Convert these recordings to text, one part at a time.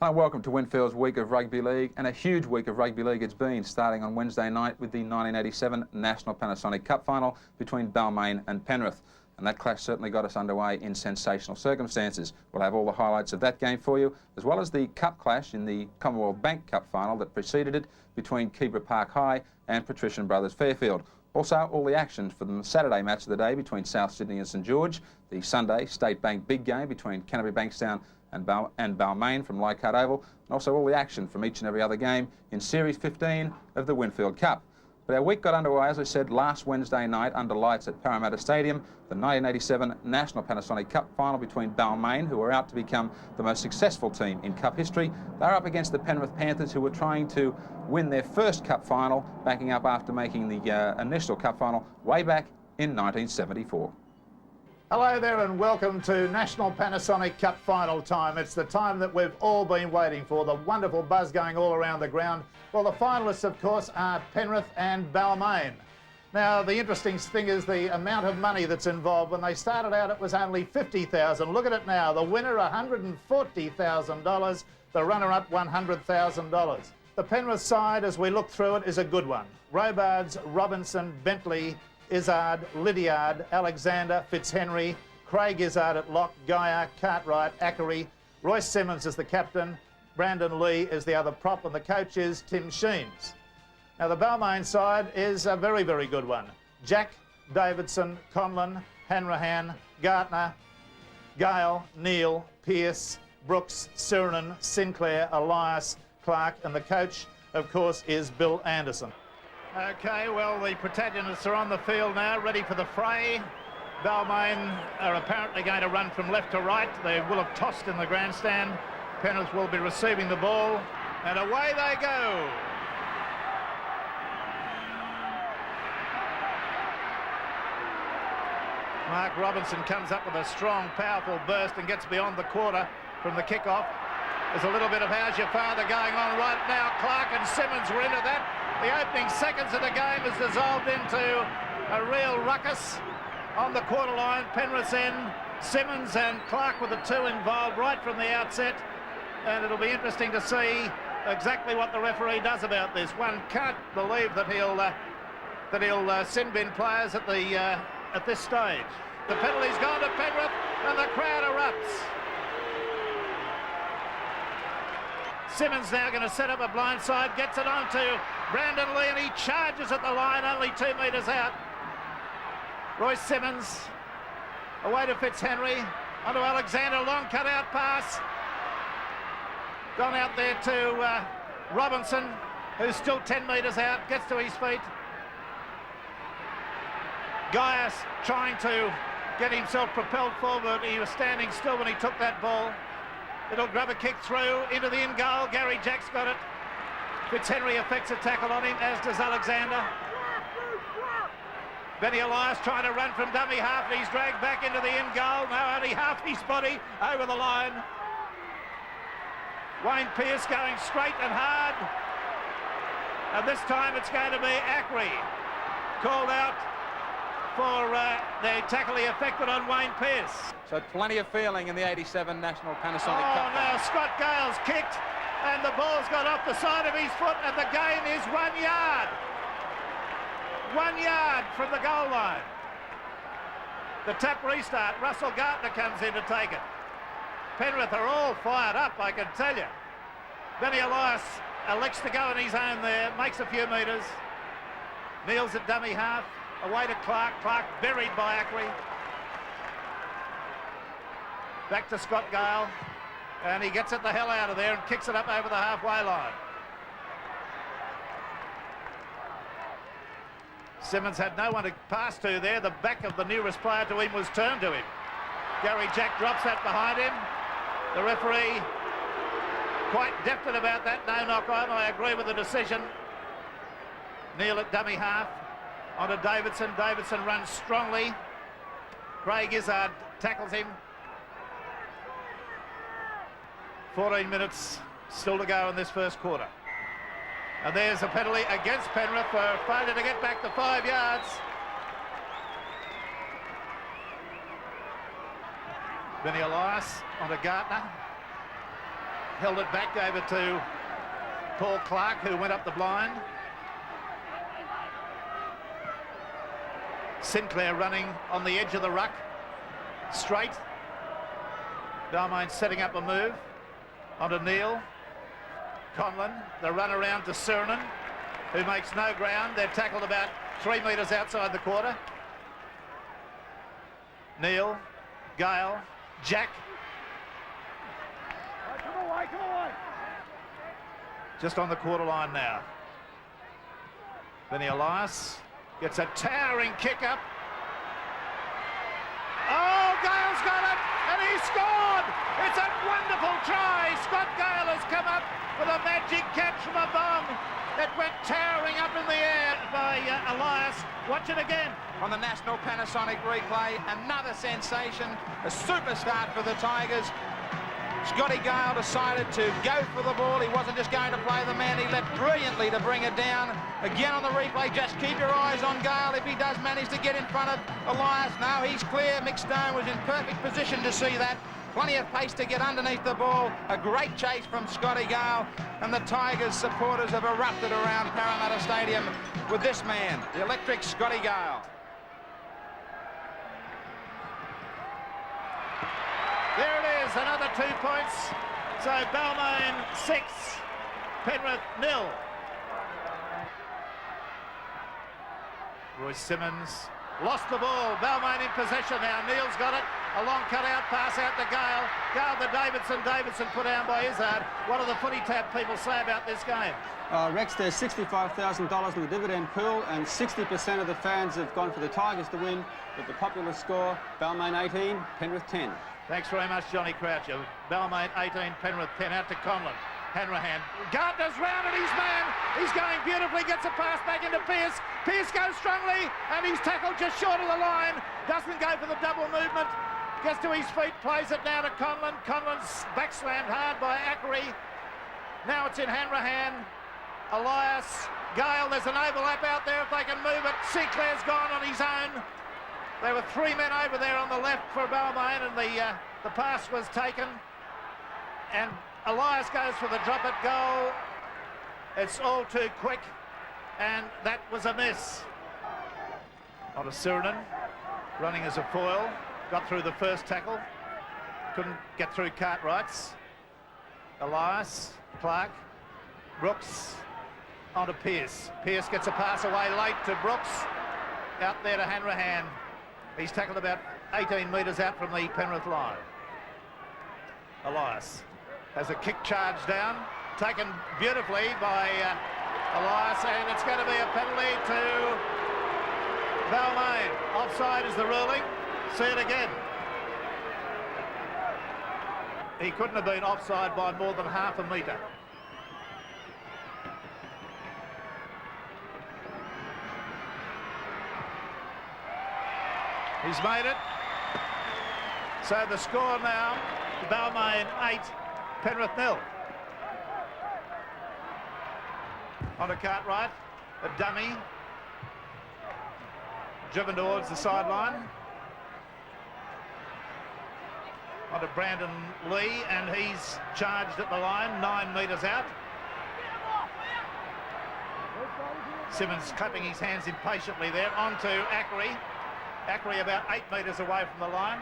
Hi, welcome to Winfield's week of Rugby League, and a huge week of Rugby League it's been, starting on Wednesday night with the 1987 National Panasonic Cup Final between Balmain and Penrith. And that clash certainly got us underway in sensational circumstances. We'll have all the highlights of that game for you, as well as the cup clash in the Commonwealth Bank Cup Final that preceded it between Keebra Park High and Patrician brothers Fairfield. Also, all the action for the Saturday match of the day between South Sydney and St George, the Sunday State Bank big game between Canterbury, Bankstown and Balmain from Leichhardt Oval, and also all the action from each and every other game in Series 15 of the Winfield Cup. But our week got underway, as I said, last Wednesday night under lights at Parramatta Stadium, the 1987 National Panasonic Cup Final between Balmain, who were out to become the most successful team in Cup history. They're up against the Penrith Panthers, who were trying to win their first Cup Final, backing up after making the initial Cup Final way back in 1974. Hello there and welcome to National Panasonic Cup Final time. It's the time that we've all been waiting for, the wonderful buzz going all around the ground. Well, the finalists, of course, are Penrith and Balmain. Now, the interesting thing is the amount of money that's involved. When they started out, it was only $50,000. Look at it now. The winner, $140,000. The runner-up, $100,000. The Penrith side, as we look through it, is a good one. Robards, Robinson, Bentley, Izzard, Lydiard, Alexander, Fitzhenry, Craig Izzard at lock, Geyer, Cartwright, Ackery, Royce Simmons is the captain, Brandon Lee is the other prop, and the coach is Tim Sheens. Now the Balmain side is a very, very good one. Jack, Davidson, Conlon, Hanrahan, Gartner, Gale, Neal, Pearce, Brooks, Sirinen, Sinclair, Elias, Clark, and the coach, of course, is Bill Anderson. Okay, well, the protagonists are on the field now, ready for the fray. Balmain are apparently going to run from left to right. They will have tossed in the grandstand. Penrith will be receiving the ball, and away they go. Mark Robinson comes up with a strong, powerful burst and gets beyond the quarter from the kickoff. There's a little bit of how's your father going on right now. Clark and Simmons were into that. The opening seconds of the game has dissolved into a real ruckus on the quarter line. Penrith's in. Simmons and Clark were the two involved right from the outset, and it'll be interesting to see exactly what the referee does about this. One can't believe that he'll sin bin players at this stage. The penalty's gone to Penrith, and the crowd erupts. Simmons now going to set up a blindside, gets it on to Brandon Lee, and he charges at the line, only 2 metres out. Royce Simmons, away to Fitzhenry, onto Alexander, long cut-out pass. Gone out there to Robinson, who's still 10 metres out, gets to his feet. Gaius trying to get himself propelled forward. He was standing still when he took that ball. It'll grab a kick through into the in goal. Gary Jack's got it. Fitzhenry effects a tackle on him, as does Alexander. Benny Elias trying to run from dummy half. He's dragged back into the in goal. Now only half his body over the line. Wayne Pearce going straight and hard. And this time it's going to be Ackery called out for the tackle he effected on Wayne Pearce. So plenty of feeling in the 87 National Panasonic Cup. Oh, now Scott Gale's kicked, and the ball's got off the side of his foot, and the game is 1 yard. 1 yard from the goal line. The tap restart. Russell Gartner comes in to take it. Penrith are all fired up, I can tell you. Benny Elias elects to go on his own there, makes a few metres. Neal's at dummy half. Away to Clark. Clark buried by Ackery. Back to Scott Gale. And he gets it the hell out of there and kicks it up over the halfway line. Simmons had no one to pass to there. The back of the nearest player to him was turned to him. Gary Jack drops that behind him. The referee quite definite about that. No knock on. I agree with the decision. Neal at dummy half. Onto Davidson. Davidson runs strongly. Craig Izzard tackles him. 14 minutes still to go in this first quarter. And there's a penalty against Penrith for failure to get back to 5 yards. Benny Elias onto Gartner. held it back over to Paul Clark, who went up the blind. Sinclair running on the edge of the ruck, straight. Balmain setting up a move onto Neil. Conlon, the run around to Sirinen, who makes no ground. They're tackled about 3 metres outside the quarter. Neil, Gale, Jack. Come away, come away. Just on the quarter line now. Vinny Elias gets a towering kick up. Oh, Gale's got it, and he scored! It's a wonderful try. Scott Gale has come up with a magic catch from a bomb. It went towering up in the air by Elias. Watch it again. On the National Panasonic replay, another sensation, a super start for the Tigers. Scotty Gale decided to go for the ball. He wasn't just going to play the man. He leapt brilliantly to bring it down. Again on the replay, just keep your eyes on Gale. If he does manage to get in front of Elias, no, he's clear. Mick Stone was in perfect position to see that. Plenty of pace to get underneath the ball. A great chase from Scotty Gale. And the Tigers supporters have erupted around Parramatta Stadium with this man, the electric Scotty Gale. There it is, another 2 points. So Balmain 6, Penrith 0. Royce Simmons lost the ball. Balmain in possession now. Neil's got it. A long cut-out pass out to Gale. Gale to Davidson. Davidson put down by Izzard. What do the footy tab people say about this game? Rex, there's $65,000 in the dividend pool, and 60% of the fans have gone for the Tigers to win. But the popular score, Balmain 18, Penrith 10. Thanks very much, Johnny Croucher. Balmain 18, Penrith 10. Out to Conlon. Hanrahan. Gardner's rounded his man. He's going beautifully. Gets a pass back into Pearce. Pearce goes strongly, and he's tackled just short of the line. Doesn't go for the double movement. Gets to his feet. Plays it now to Conlon. Conlon's backslammed hard by Ackery. Now it's in Hanrahan. Elias. Gale. There's an overlap out there if they can move it. Sinclair's gone on his own. There were 3 men over there on the left for Balmain, and the pass was taken. And Elias goes for the drop at goal. It's all too quick, and that was a miss. On to Sirinen, running as a foil. Got through the first tackle. Couldn't get through Cartwright's. Elias, Clark, Brooks, on to Pearce. Pearce gets a pass away late to Brooks. Out there to Hanrahan. He's tackled about 18 metres out from the Penrith line. Elias has a kick charge down, taken beautifully by Elias, and it's going to be a penalty to Balmain. Offside is the ruling. See it again. He couldn't have been offside by more than half a metre. He's made it. So the score now, Balmain 8, Penrith 0. On to Cartwright, a dummy. Driven towards the sideline. On to Brandon Lee, and he's charged at the line, 9 metres out. Simmons clapping his hands impatiently there. On to Ackery. Ackery about 8 metres away from the line.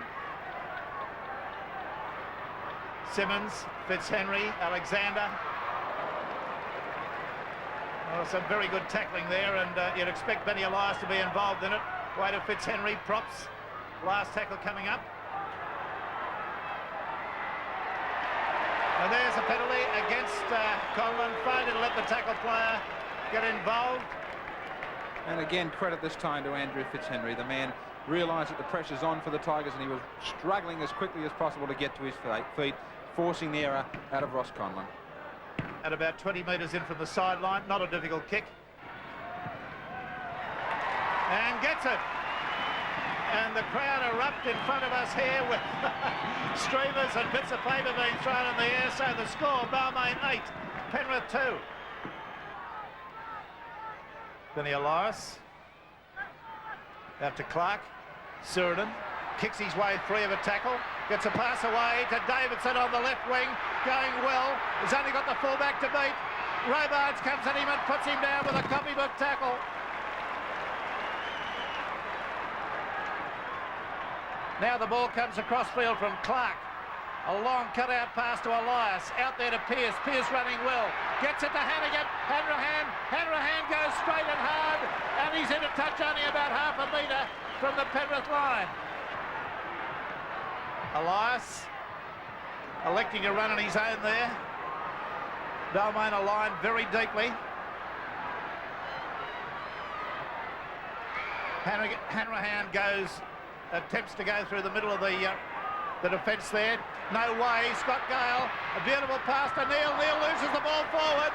Simmons, Fitzhenry, Alexander. Oh, some very good tackling there, and you'd expect Benny Elias to be involved in it. Way to Fitzhenry, props. Last tackle coming up. And there's a penalty against Conlon. Failed to let the tackle player get involved. And again, credit this time to Andrew Fitzhenry. The man realised that the pressure's on for the Tigers, and he was struggling as quickly as possible to get to his feet, forcing the error out of Ross Conlon. At about 20 metres in from the sideline, not a difficult kick. And gets it. And the crowd erupt in front of us here with streamers and bits of paper being thrown in the air. So the score, Balmain 8, Penrith 2. Vinny Elias. Out to Clark. Sirinen kicks his way free of a tackle. Gets a pass away to Davidson on the left wing, going well. He's only got the fullback to beat. Robards comes at him and puts him down with a copybook tackle. Now the ball comes across field from Clark. A long cut-out pass to Elias. Out there to Pearce. Pearce running well. Gets it to Hannigan. Hanrahan. Hanrahan goes straight and hard. And he's in a touch only about half a metre from the Penrith line. Elias electing to run on his own there. Balmain aligned very deeply. Hanrahan attempts to go through the middle of the defence there. No way. Scott Gale, a beautiful pass to Neil. Neil loses the ball forward.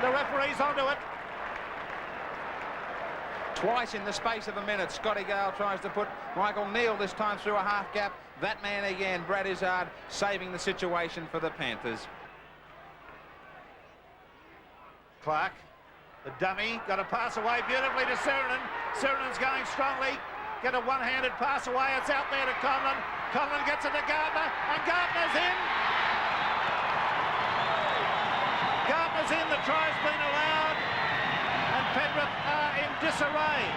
The referee's onto it. Twice in the space of a minute, Scotty Gale tries to put Michael Neil this time through a half gap. That man again, Brad Izzard, saving the situation for the Panthers. Clark, the dummy, got a pass away beautifully to Sirenen. Sirenen's going strongly. Get a one-handed pass away. It's out there to Conlon. Conlon gets it to Gardner, and Gardner's in. Gardner's in. The try's been allowed, and Penrith are in disarray.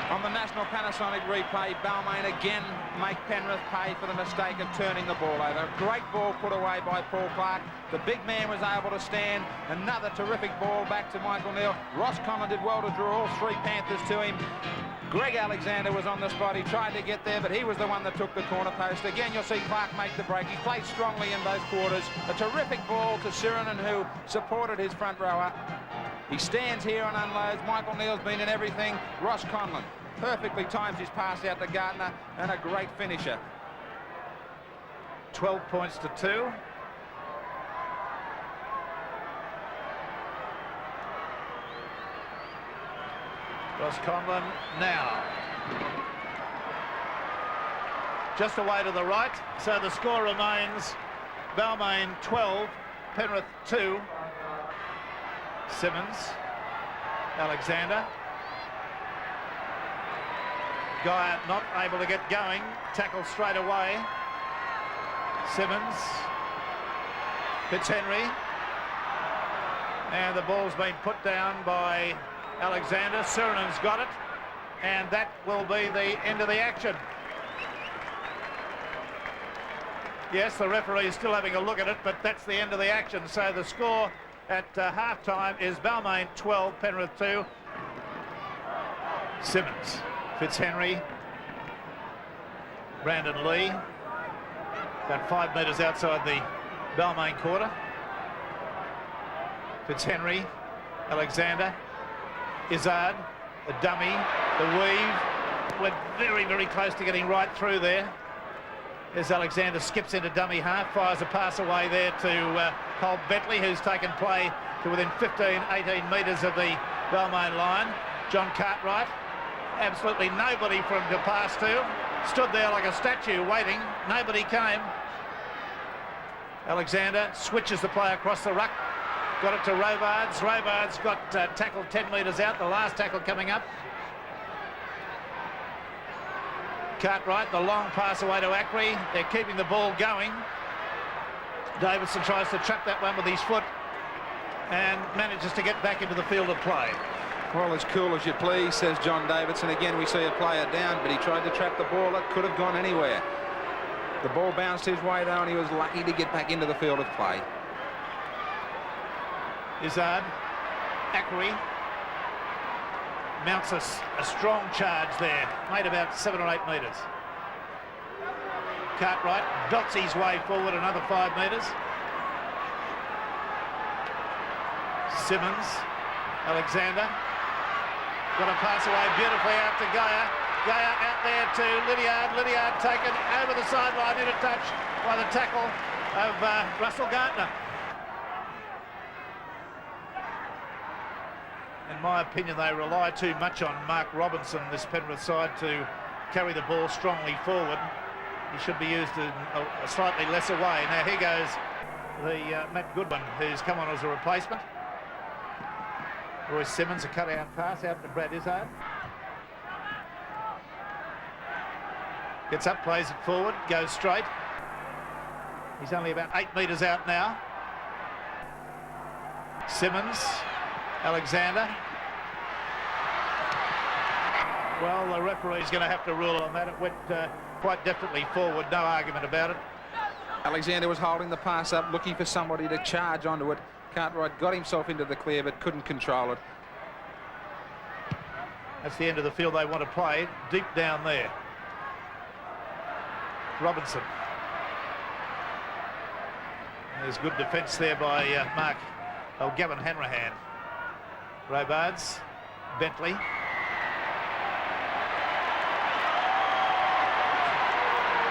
On the National Panasonic replay, Balmain again make Penrith pay for the mistake of turning the ball over. Great ball put away by Paul Clark. The big man was able to stand. Another terrific ball back to Michael Neil. Ross Conlon did well to draw all three Panthers to him. Greg Alexander was on the spot. He tried to get there, but he was the one that took the corner post. Again, you'll see Clark make the break. He played strongly in both quarters. A terrific ball to Sirenen, who supported his front rower. He stands here and unloads. Michael Neil's been in everything. Ross Conlon perfectly times his pass out to Gardner, and a great finisher. 12 points to 2. Ross Conlon now. Just away to the right, so the score remains Balmain 12, Penrith 2. Simmons, Alexander. Guy not able to get going, tackle straight away. Simmons, Fitzhenry, and the ball's been put down by Alexander. Sirenen's got it, and that will be the end of the action. Yes, the referee is still having a look at it, but that's the end of the action. So the score at half-time is Balmain 12, Penrith 2. Simmons, Fitzhenry, Brandon Lee, about 5 metres outside the Balmain quarter. Fitzhenry, Alexander, Izzard, the dummy, the weave. Went very, very close to getting right through there. As Alexander skips into dummy half, fires a pass away there to Cole Bentley, who's taken play to within 15, 18 metres of the Balmain line. John Cartwright, absolutely nobody for him to pass to. Stood there like a statue waiting. Nobody came. Alexander switches the play across the ruck. Got it to Robards. Robards got tackled 10 metres out. The last tackle coming up. Cartwright, the long pass away to Ackery. They're keeping the ball going. Davidson tries to trap that one with his foot and manages to get back into the field of play. Well, as cool as you please, says John Davidson. Again, we see a player down, but he tried to trap the ball. That could have gone anywhere. The ball bounced his way, though, and he was lucky to get back into the field of play. Izzard, Ackery mounts a strong charge there, made about 7 or 8 metres. Cartwright dots his way forward another 5 metres. Simmons, Alexander, got a pass away beautifully out to Gaia. Gaia out there to Lydiard. Lydiard taken over the sideline, in a touch by the tackle of Russell Gardner. In my opinion, they rely too much on Mark Robinson, this Penrith side, to carry the ball strongly forward. He should be used in a slightly lesser way. Now here goes the Matt Goodwin, who's come on as a replacement. Royce Simmons, a cut-out pass out to Brad Izzard. Gets up, plays it forward, goes straight. He's only about 8 metres out now. Simmons, Alexander. Well, the referee's going to have to rule on that. It went quite definitely forward, no argument about it. Alexander was holding the pass up, looking for somebody to charge onto it. Cartwright got himself into the clear, but couldn't control it. That's the end of the field they want to play, deep down there. Robinson. There's good defence there by Gavin Hanrahan. Robards, Bentley.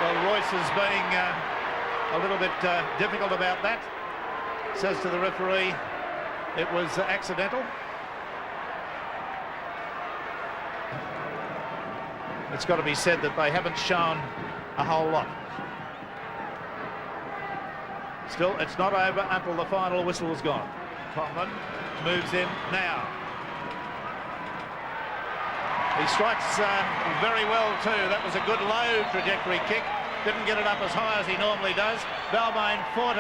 Well, Royce is being a little bit difficult about that. Says to the referee it was accidental. It's got to be said that they haven't shown a whole lot. Still, it's not over until the final whistle is gone. Conlon moves in now. He strikes very well too. That was a good low trajectory kick. Didn't get it up as high as he normally does. Balmain 14,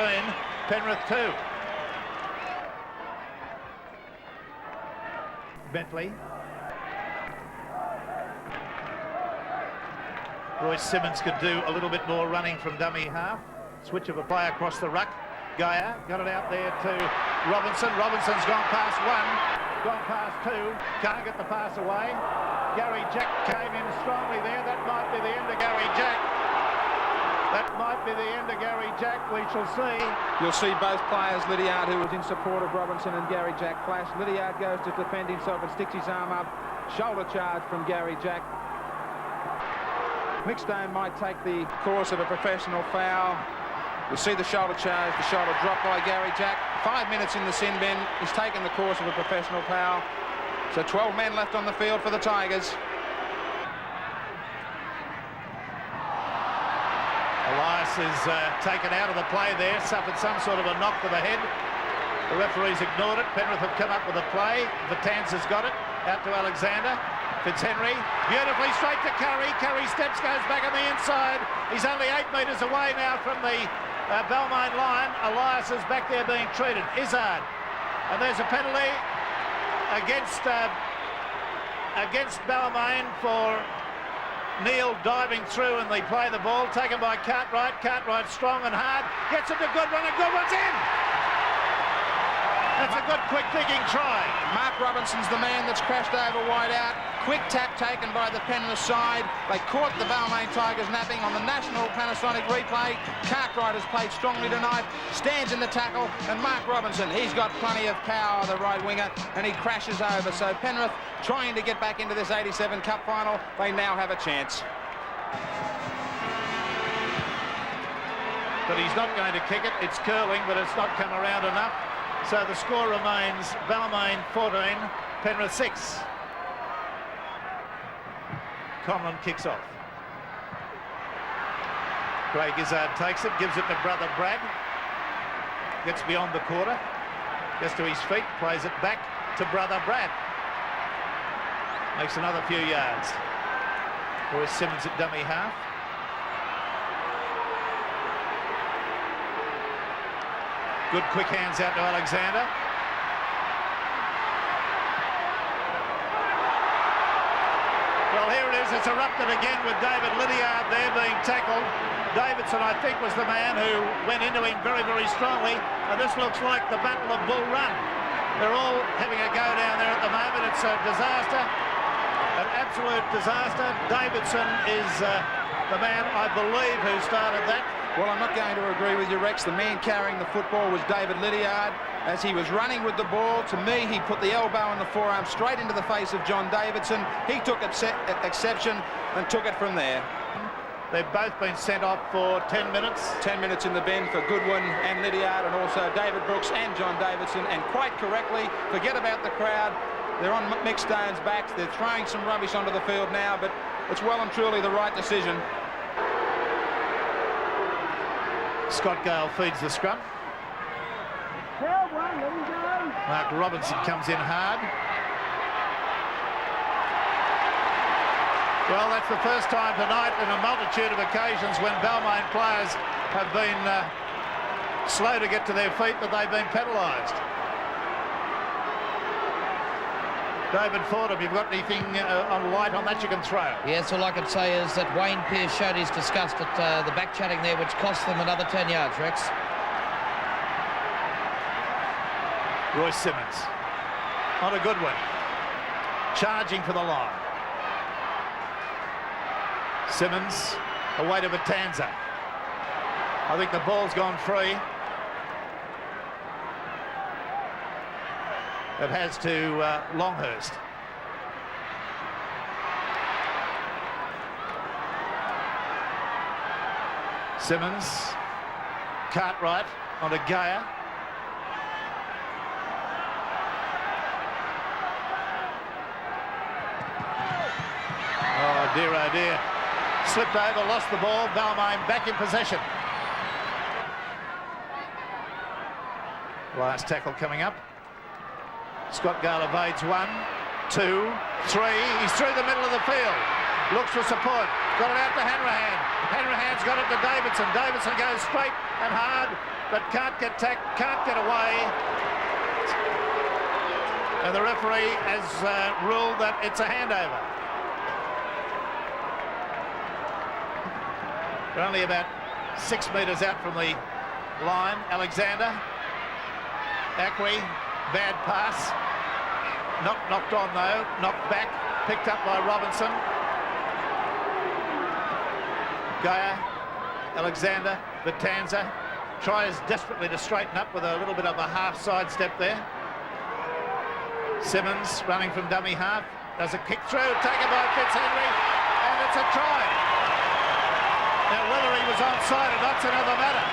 Penrith 2. Bentley. Royce Simmons could do a little bit more running from dummy half. Switch of a play across the ruck. Gaia got it out there to Robinson. Robinson's gone past one, gone past two. Can't get the pass away. Gary Jack came in strongly there. That might be the end of Gary Jack. That might be the end of Gary Jack. We shall see. You'll see both players, Leichhardt, who was in support of Robinson, and Gary Jack clash. Leichhardt goes to defend himself and sticks his arm up. Shoulder charge from Gary Jack. Mickstone might take the course of a professional foul. You'll see the shoulder charge, the shoulder drop by Gary Jack. 5 minutes in the sin bin. He's taken the course of a professional foul. So 12 men left on the field for the Tigers. Elias is taken out of the play there, suffered some sort of a knock to the head. The referee's ignored it. Penrith have come up with a play. Vitanz has got it. Out to Alexander. Fitzhenry, beautifully straight to Curry. Curry steps, goes back on the inside. He's only 8 metres away now from the Balmain line. Elias is back there being treated. Izzard. And there's a penalty against Balmain for Neil diving through, and they play the ball. Taken by Cartwright. Cartwright strong and hard. Gets it to Goodwin, and Goodwin's in! That's a good, quick-thinking try. Mark Robinson's the man that's crashed over wide out. Quick tap taken by the Penrith side. They caught the Balmain Tigers napping on the National Panasonic replay. Cartwright has played strongly tonight, stands in the tackle, and Mark Robinson, he's got plenty of power, the right winger, and he crashes over. So Penrith trying to get back into this 87 Cup final. They now have a chance. But he's not going to kick it. It's curling, but it's not come around enough. So the score remains Balmain 14, Penrith 6. Conlon kicks off. Craig Izzard takes it, gives it to brother Brad. Gets beyond the quarter. Gets to his feet, plays it back to brother Brad. Makes another few yards. Royce Simmons at dummy half. Good quick hands out to Alexander. Well, here it is. It's erupted again with David Leichhardt there being tackled. Davidson, I think, was the man who went into him very, very strongly. And this looks like the Battle of Bull Run. They're all having a go down there at the moment. It's a disaster, an absolute disaster. Davidson is the man, I believe, who started that. Well, I'm not going to agree with you, Rex. The man carrying the football was David Leichhardt. As he was running with the ball, to me, he put the elbow and the forearm straight into the face of John Davidson. He took exception and took it from there. They've both been sent off for 10 minutes. 10 minutes in the bin for Goodwin and Leichhardt, and also David Brooks and John Davidson. And quite correctly, forget about the crowd. They're on Mickstone's backs. They're throwing some rubbish onto the field now, but it's well and truly the right decision. Scott Gale feeds the scrum. Mark Robinson comes in hard. Well, that's the first time tonight in a multitude of occasions when Balmain players have been slow to get to their feet that they've been penalised. David Fordham, you've got anything on light on that you can throw? Yes, all I can say is that Wayne Pearce showed his disgust at the back chatting there, which cost them another 10 yards, Rex. Royce Simmons on a good one, charging for the line. Simmons away to Batanza. I think the ball's gone free. It has to Longhurst. Simmons, Cartwright onto Gaia. Oh dear, oh dear. Slipped over, lost the ball. Balmain back in possession. Last tackle coming up. Scott Gale evades 1, 2, 3. He's through the middle of the field. Looks for support. Got it out to Hanrahan. Hanrahan's got it to Davidson. Davidson goes straight and hard, but can't get away. And the referee has ruled that it's a handover. They're only about 6 metres out from the line. Alexander. Acquie. Bad pass. Not knocked on though. Knocked back. Picked up by Robinson. Gaia. Alexander. Batanza. Tries desperately to straighten up with a little bit of a half sidestep there. Simmons running from dummy half. Does a kick through. Taken by Fitzhenry. And it's a try. Now, whether he was onside or not's another matter.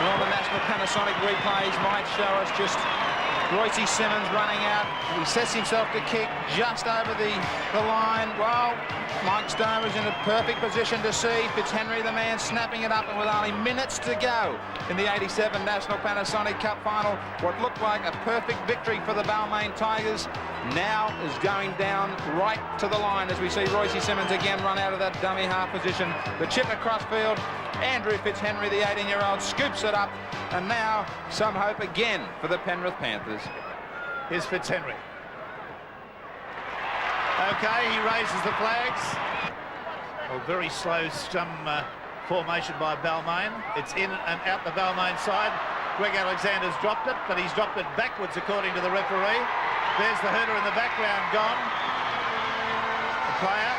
Well, the National Panasonic replays might show us just Royce Simmons running out. He sets himself to kick just over the line. Well, Mike Stoner's in a perfect position to see Fitzhenry, the man, snapping it up, and with only minutes to go in the 87 National Panasonic Cup Final, what looked like a perfect victory for the Balmain Tigers now is going down right to the line as we see Royce Simmons again run out of that dummy half position. The chip across field. Andrew Fitzhenry, the 18-year-old, scoops it up, and now some hope again for the Penrith Panthers. Here's Fitzhenry. Okay, he raises the flags. Well, very slow formation by Balmain. It's in and out the Balmain side. Greg Alexander's dropped it, but he's dropped it backwards according to the referee. There's the hooter in the background gone. The player.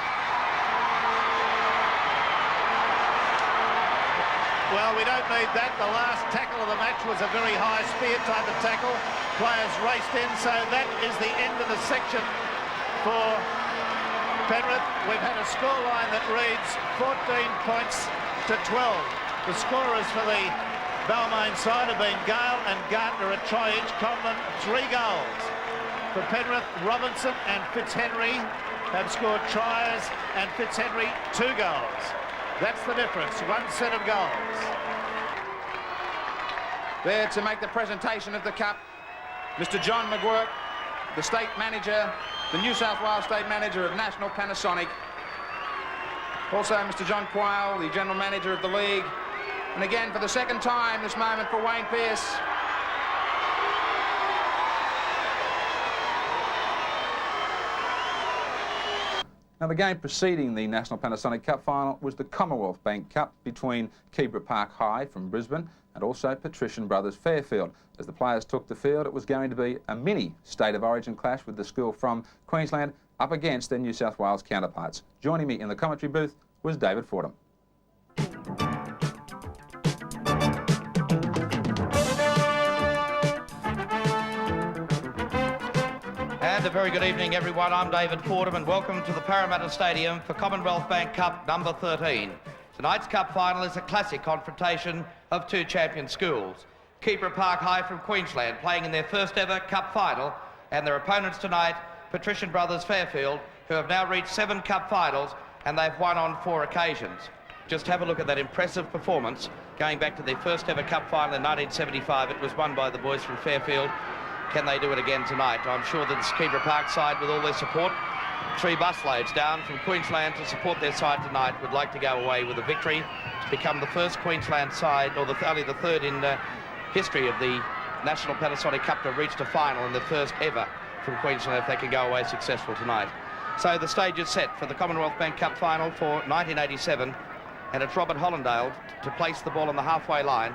Well, we don't need that. The last tackle of the match was a very high spear type of tackle. Players raced in, so that is the end of the section for Penrith. We've had a scoreline that reads 14 points to 12. The scorers for the Balmain side have been Gale and Gardner at try each. Conlon, 3 goals. For Penrith, Robinson and Fitzhenry have scored tries, and Fitzhenry 2 goals. That's the difference, 1 set of goals. There to make the presentation of the cup, Mr. John McGuirk, the state manager, the New South Wales state manager of National Panasonic. Also Mr. John Quayle, the general manager of the league. And again, for the second time, this moment for Wayne Pearce. Now, the game preceding the National Panasonic Cup Final was the Commonwealth Bank Cup between Keebra Park High from Brisbane and also Patrician brothers Fairfield. As the players took the field, it was going to be a mini State of Origin clash with the school from Queensland up against their New South Wales counterparts. Joining me in the commentary booth was David Fordham. And a very good evening, everyone. I'm David Fordham, and welcome to the Parramatta Stadium for Commonwealth Bank Cup number 13. Tonight's cup final is a classic confrontation of 2 champion schools. Keebra Park High from Queensland playing in their first ever cup final, and their opponents tonight, Patrician brothers Fairfield, who have now reached 7 cup finals, and they've won on 4 occasions. Just have a look at that impressive performance going back to their first ever cup final in 1975. It was won by the boys from Fairfield. Can they do it again tonight? I'm sure that this Keebra Park side, with all their support, 3 busloads down from Queensland to support their side tonight would like to go away with a victory to become the first Queensland side, or only the third in history of the National Panasonic Cup to have reached a final, and the first ever from Queensland if they can go away successful tonight. So the stage is set for the Commonwealth Bank Cup Final for 1987, and it's Robert Hollindale to place the ball on the halfway line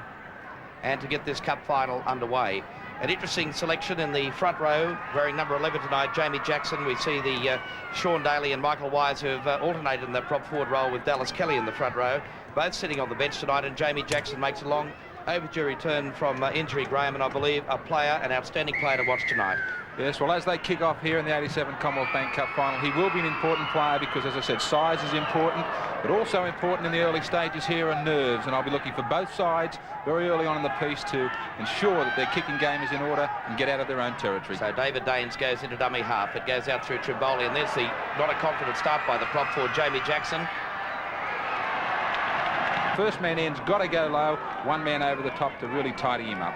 and to get this cup final underway. An interesting selection in the front row, wearing number 11 tonight, Jamie Jackson. We see the Sean Daly and Michael Wise, who have alternated in the prop forward role with Dallas Kelly in the front row, both sitting on the bench tonight, and Jamie Jackson makes a long overdue return from injury, Graham, and I believe a player, an outstanding player to watch tonight. Yes, well, as they kick off here in the 87 Commonwealth Bank Cup Final, he will be an important player because, as I said, size is important, but also important in the early stages here are nerves, and I'll be looking for both sides very early on in the piece to ensure that their kicking game is in order and get out of their own territory. So David Daines goes into dummy half. It goes out through Trimboli, and there's the not a confident start by the prop forward, Jamie Jackson. First man in's got to go low, one man over the top to really tidy him up.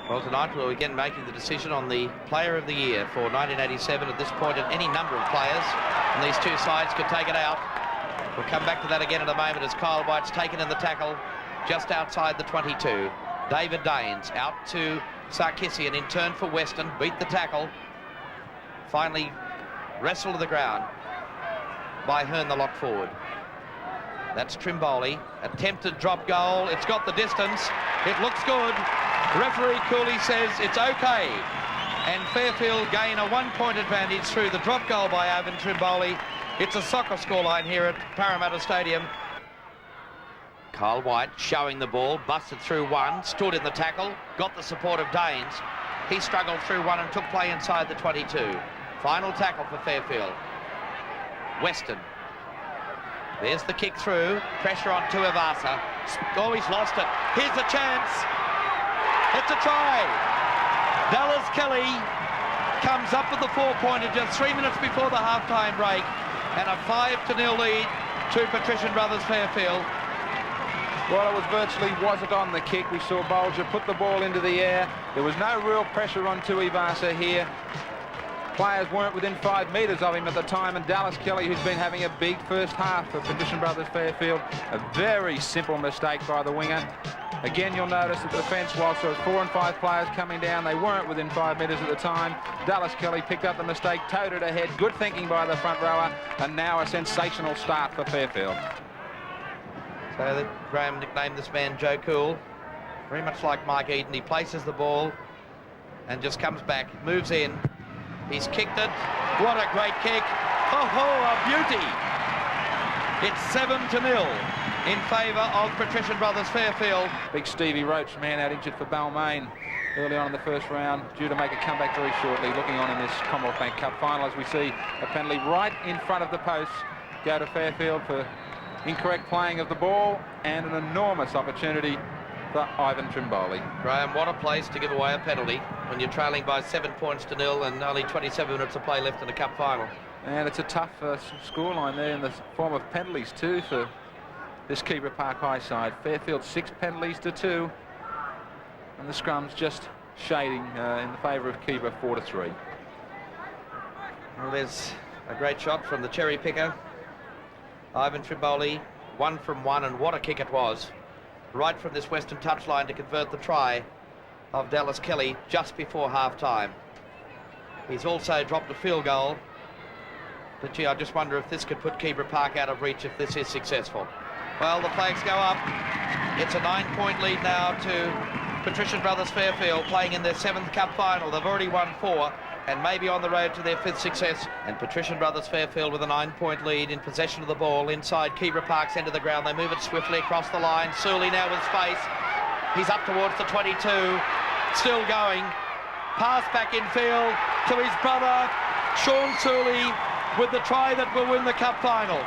Well, tonight we're again making the decision on the Player of the Year for 1987 at this point, and any number of players, and these two sides could take it out. We'll come back to that again in a moment as Kyle White's taken in the tackle just outside the 22. David Daines out to Sarkissian in turn for Weston, beat the tackle, finally wrestled to the ground by Hearn, the lock forward. That's Trimboli, attempted drop goal, it's got the distance, it looks good. Referee Cooley says it's okay, and Fairfield gain a 1-point advantage through the drop goal by Ivan Trimboli. It's a soccer scoreline here at Parramatta Stadium. Kyle White showing the ball, busted through one, stood in the tackle, got the support of Daines. He struggled through one and took play inside the 22. Final tackle for Fairfield. Weston. There's the kick through, pressure on Tuivasa. Oh, he's lost it. Here's a chance. It's a try. Dallas Kelly comes up with the 4-pointer just 3 minutes before the halftime break, and a 5-0 lead to Patrician Brothers Fairfield. Well, it wasn't on the kick. We saw Bolger put the ball into the air. There was no real pressure on Tuivasa here. Players weren't within 5 metres of him at the time, and Dallas Kelly, who's been having a big first half for Patrician Brothers Fairfield, a very simple mistake by the winger. Again, you'll notice that the defence, whilst there was 4 and 5 players coming down, they weren't within 5 metres at the time. Dallas Kelly picked up the mistake, towed it ahead. Good thinking by the front rower, and now a sensational start for Fairfield. So Graham nicknamed this man Joe Cool, very much like Mike Eden. He places the ball and just comes back, moves in. He's kicked it. What a great kick. Oh, a beauty. It's 7-0 in favour of Patrician Brothers Fairfield. Big Stevie Roach, man out injured for Balmain early on in the first round, due to make a comeback very shortly, looking on in this Commonwealth Bank Cup Final as we see a penalty right in front of the posts go to Fairfield for incorrect playing of the ball, and an enormous opportunity for Ivan Trimboli. Graham, what a place to give away a penalty when you're trailing by 7 points to 0 and only 27 minutes of play left in the cup final. And it's a tough scoreline there in the form of penalties too for this Keebra Park High side. Fairfield 6 penalties to 2, and the scrum's just shading in the favour of Keebra 4-3. Well, there's a great shot from the cherry picker, Ivan Trimboli, 1 from 1, and what a kick it was. Right from this western touchline to convert the try of Dallas Kelly just before half-time. He's also dropped a field goal, but gee, I just wonder if this could put Keebra Park out of reach if this is successful. Well, the flags go up. It's a 9-point lead now to Patrician Brothers Fairfield, playing in their 7th cup final. They've already won 4 and maybe on the road to their 5th success. And Patrician Brothers Fairfield with a 9-point lead in possession of the ball inside Keebra Park's end of the ground. They move it swiftly across the line. Suley now with space. He's up towards the 22. Still going. Pass back in field to his brother, Sean Suley, with the try that will win the cup final.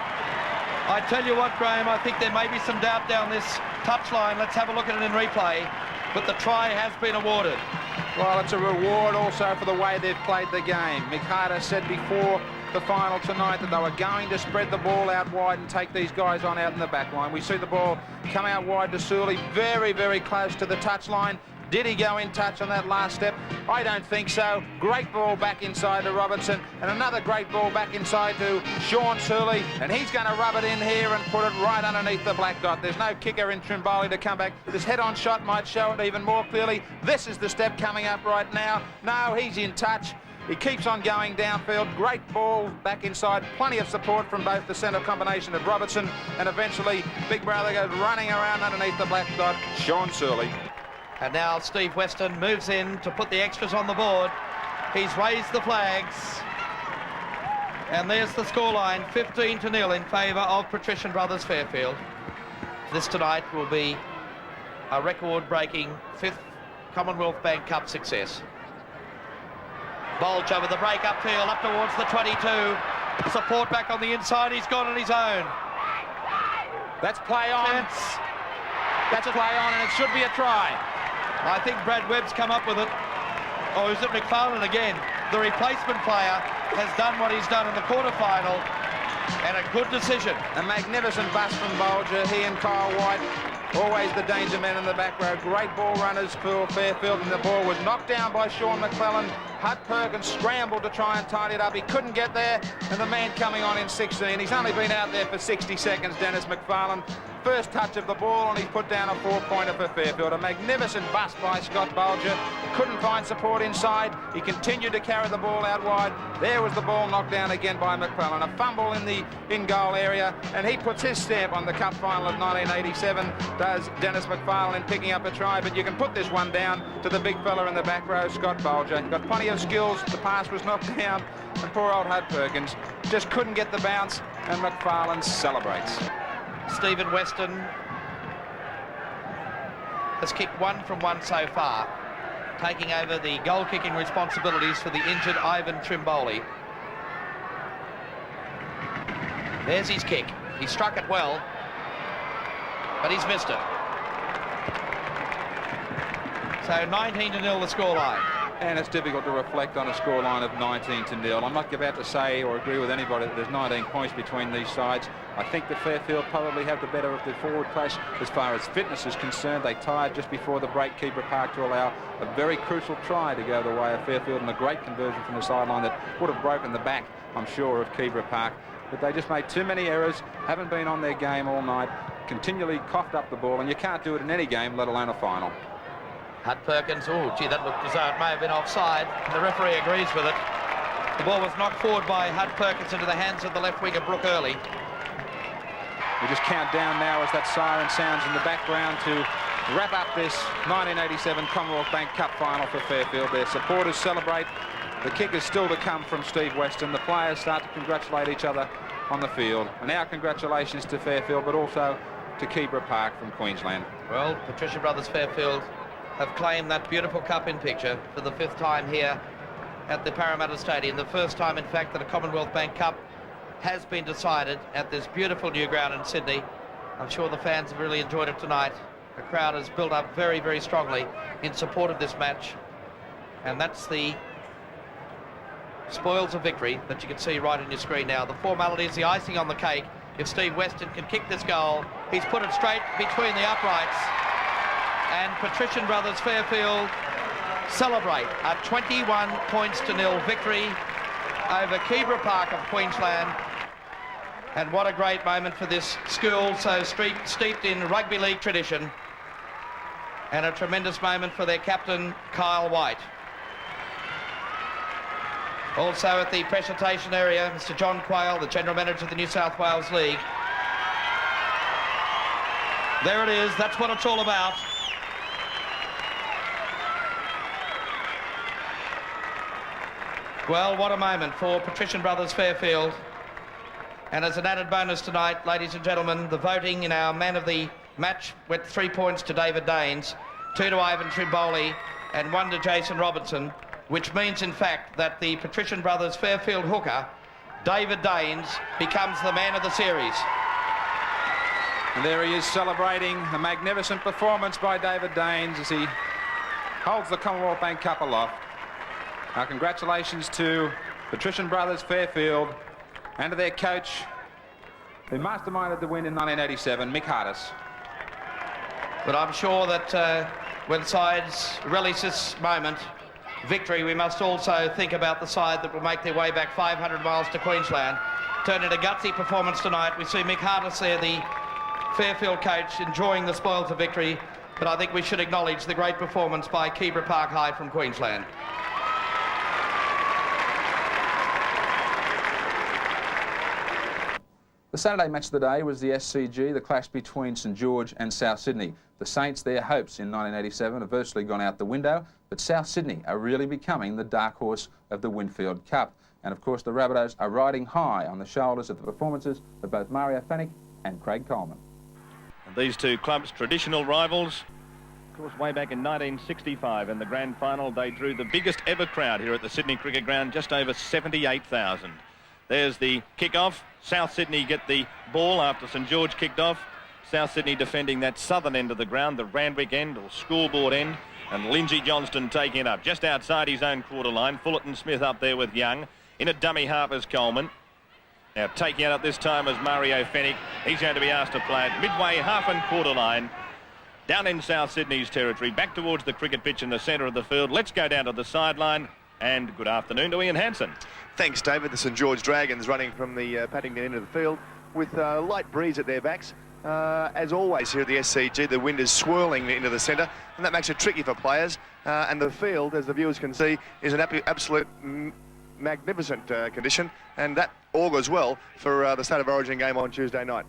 I tell you what, Graham, I think there may be some doubt down this touchline. Let's have a look at it in replay. But the try has been awarded. Well, it's a reward also for the way they've played the game. Mick Harder said before the final tonight that they were going to spread the ball out wide and take these guys on out in the back line. We see the ball come out wide to Suley, very, very close to the touchline. Did he go in touch on that last step? I don't think so. Great ball back inside to Robertson, and another great ball back inside to Sean Surley, and he's going to rub it in here and put it right underneath the black dot. There's no kicker in Trimboli to come back. This head-on shot might show it even more clearly. This is the step coming up right now. No, he's in touch. He keeps on going downfield. Great ball back inside. Plenty of support from both the centre combination of Robertson, and eventually Big Brother goes running around underneath the black dot. Sean Surley. And now Steve Weston moves in to put the extras on the board. He's raised the flags. And there's the scoreline, 15-0 in favour of Patrician Brothers Fairfield. This tonight will be a record-breaking 5th Commonwealth Bank Cup success. Bulge over the break upfield, up towards the 22. Support back on the inside, he's gone on his own. That's play on. That's a play on, and it should be a try. I think Brad Webb's come up with it. Or is it McFarlane again? The replacement player has done what he's done in the quarter-final, and a good decision. A magnificent bust from Bolger. He and Kyle White, always the danger men in the back row. Great ball runners for Fairfield, and the ball was knocked down by Sean McClellan. Hud Perkins scrambled to try and tidy it up. He couldn't get there, and the man coming on in 16. He's only been out there for 60 seconds, Dennis McFarlane. First touch of the ball, and he's put down a 4-pointer for Fairfield. A magnificent bust by Scott Bulger. Couldn't find support inside. He continued to carry the ball out wide. There was the ball knocked down again by McClellan. A fumble in the in-goal area, and he puts his stamp on the Cup Final of 1987, does Dennis McFarlane, in picking up a try. But you can put this one down to the big fella in the back row, Scott Bulger. Got plenty of skills. The pass was knocked down, and poor old Hud Perkins just couldn't get the bounce, and McFarlane celebrates. Stephen Weston has kicked 1 from 1 so far, taking over the goal-kicking responsibilities for the injured Ivan Trimboli. There's his kick. He struck it well, but he's missed it. So 19-0 the scoreline. And it's difficult to reflect on a scoreline of 19-0. I'm not about to say or agree with anybody that there's 19 points between these sides. I think that Fairfield probably have the better of the forward clash as far as fitness is concerned. They tired just before the break, Keebra Park, to allow a very crucial try to go the way of Fairfield, and a great conversion from the sideline that would have broken the back, I'm sure, of Keebra Park. But they just made too many errors, haven't been on their game all night, continually coughed up the ball, and you can't do it in any game, let alone a final. Hud Perkins, oh gee, that looked as though it may have been offside, and the referee agrees with it. The ball was knocked forward by Hud Perkins into the hands of the left winger, Brooke Early. We just count down now as that siren sounds in the background to wrap up this 1987 Commonwealth Bank Cup Final for Fairfield. Their supporters celebrate. The kick is still to come from Steve Weston. The players start to congratulate each other on the field. And our congratulations to Fairfield, but also to Keebra Park from Queensland. Well, Patrician Brothers Fairfield have claimed that beautiful cup in picture for the 5th time here at the Parramatta Stadium. The first time, in fact, that a Commonwealth Bank Cup has been decided at this beautiful new ground in Sydney. I'm sure the fans have really enjoyed it tonight. The crowd has built up very, very strongly in support of this match. And that's the spoils of victory that you can see right on your screen now. The formalities, the icing on the cake. If Steve Weston can kick this goal, he's put it straight between the uprights. And Patrician Brothers Fairfield celebrate a 21-0 victory over Keebra Park of Queensland. And what a great moment for this school, so steeped in rugby league tradition. And a tremendous moment for their captain, Kyle White. Also at the presentation area, Mr. John Quayle, the General Manager of the New South Wales League. There it is, that's what it's all about. Well, what a moment for Patrician Brothers Fairfield. And as an added bonus tonight, ladies and gentlemen, the voting in our man of the match went 3 points to David Daines, 2 to Ivan Trimboli, and 1 to Jason Robinson, which means, in fact, that the Patrician Brothers Fairfield hooker, David Daines, becomes the man of the series. And there he is celebrating a magnificent performance by David Daines as he holds the Commonwealth Bank Cup aloft. Our congratulations to Patrician Brothers Fairfield and to their coach, who masterminded the win in 1987, Mick Hardis. But I'm sure that when sides relish this moment, victory, we must also think about the side that will make their way back 500 miles to Queensland. Turned in a gutsy performance tonight. We see Mick Hartis there, the Fairfield coach, enjoying the spoils of victory, but I think we should acknowledge the great performance by Keebra Park High from Queensland. The Saturday match of the day was the SCG, the clash between St George and South Sydney. The Saints, their hopes in 1987 have virtually gone out the window, but South Sydney are really becoming the dark horse of the Winfield Cup. And of course the Rabbitohs are riding high on the shoulders of the performances of both Mario Fennick and Craig Coleman. And these two clubs, traditional rivals. Of course, way back in 1965 in the grand final, they drew the biggest ever crowd here at the Sydney Cricket Ground, just over 78,000. There's the kick-off. South Sydney get the ball after St George kicked off. South Sydney defending that southern end of the ground, the Randwick end or scoreboard end, and Lindsay Johnston taking it up just outside his own quarter line. Fullerton Smith up there with Young. In at dummy half as Coleman. Now taking it up this time as Mario Fennick. He's going to be asked to play it midway half and quarter line. Down in South Sydney's territory, back towards the cricket pitch in the centre of the field. Let's go down to the sideline. And good afternoon to Ian Hansen. Thanks, David. The St George Dragons running from the Paddington end of the field with a light breeze at their backs. As always here at the SCG, the wind is swirling into the centre, and that makes it tricky for players. And the field, as the viewers can see, is an absolute magnificent condition, and that augurs well for the State of Origin game on Tuesday night.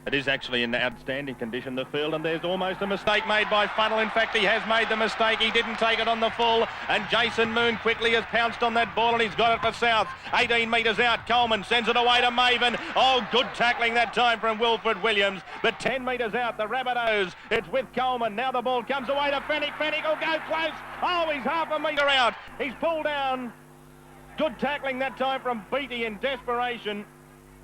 It is actually in outstanding condition, the field, and there's almost a mistake made by Funnell. In fact, he has made the mistake. He didn't take it on the full, and Jason Moon quickly has pounced on that ball, and he's got it for South. 18 metres out, Coleman sends it away to Maven. Oh, good tackling that time from Wilfred Williams, but 10 metres out, the Rabbitohs. It's with Coleman. Now the ball comes away to Fennick. Fennick will go close. Oh, he's half a metre out. He's pulled down. Good tackling that time from Beattie in desperation.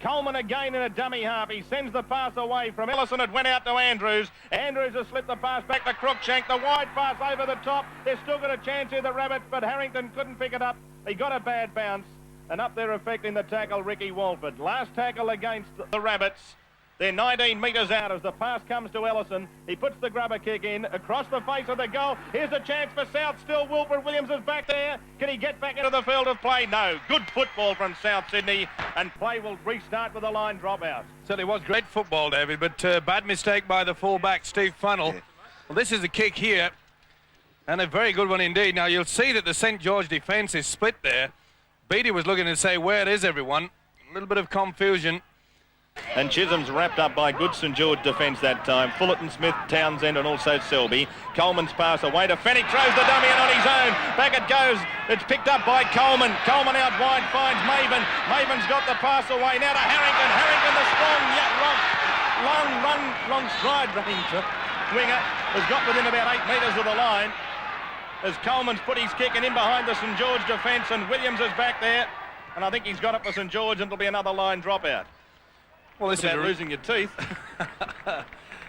Coleman again in a dummy half. He sends the pass away from Ellison. It went out to Andrews. Andrews has slipped the pass back to Cruikshank. The wide pass over the top. They've still got a chance here, the Rabbits, but Harrington couldn't pick it up. He got a bad bounce. And up there affecting the tackle, Ricky Walford. Last tackle against the Rabbits. They're 19 metres out as the pass comes to Ellison. He puts the grubber kick in across the face of the goal. Here's a chance for South still. Wilfred Williams is back there. Can he get back into the field of play? No. Good football from South Sydney, and play will restart with a line dropout. Certainly was great football, David, but bad mistake by the fullback, Steve Funnell. Well, this is a kick here, and a very good one indeed. Now, you'll see that the St George defence is split there. Beattie was looking to say, where is everyone? A little bit of confusion. And Chisholm's wrapped up by good St George defence that time. Fullerton Smith, Townsend and also Selby. Coleman's pass away to Fennick, throws the dummy in on his own. Back it goes. It's picked up by Coleman. Coleman out wide finds Maven. Maven's got the pass away. Now to Harrington. Harrington, the strong, long stride running winger, has got within about 8 metres of the line. As Coleman's put his kick and in behind the St George defence, and Williams is back there. And I think he's got it for St George, and it'll be another line dropout. Well, this is losing your teeth.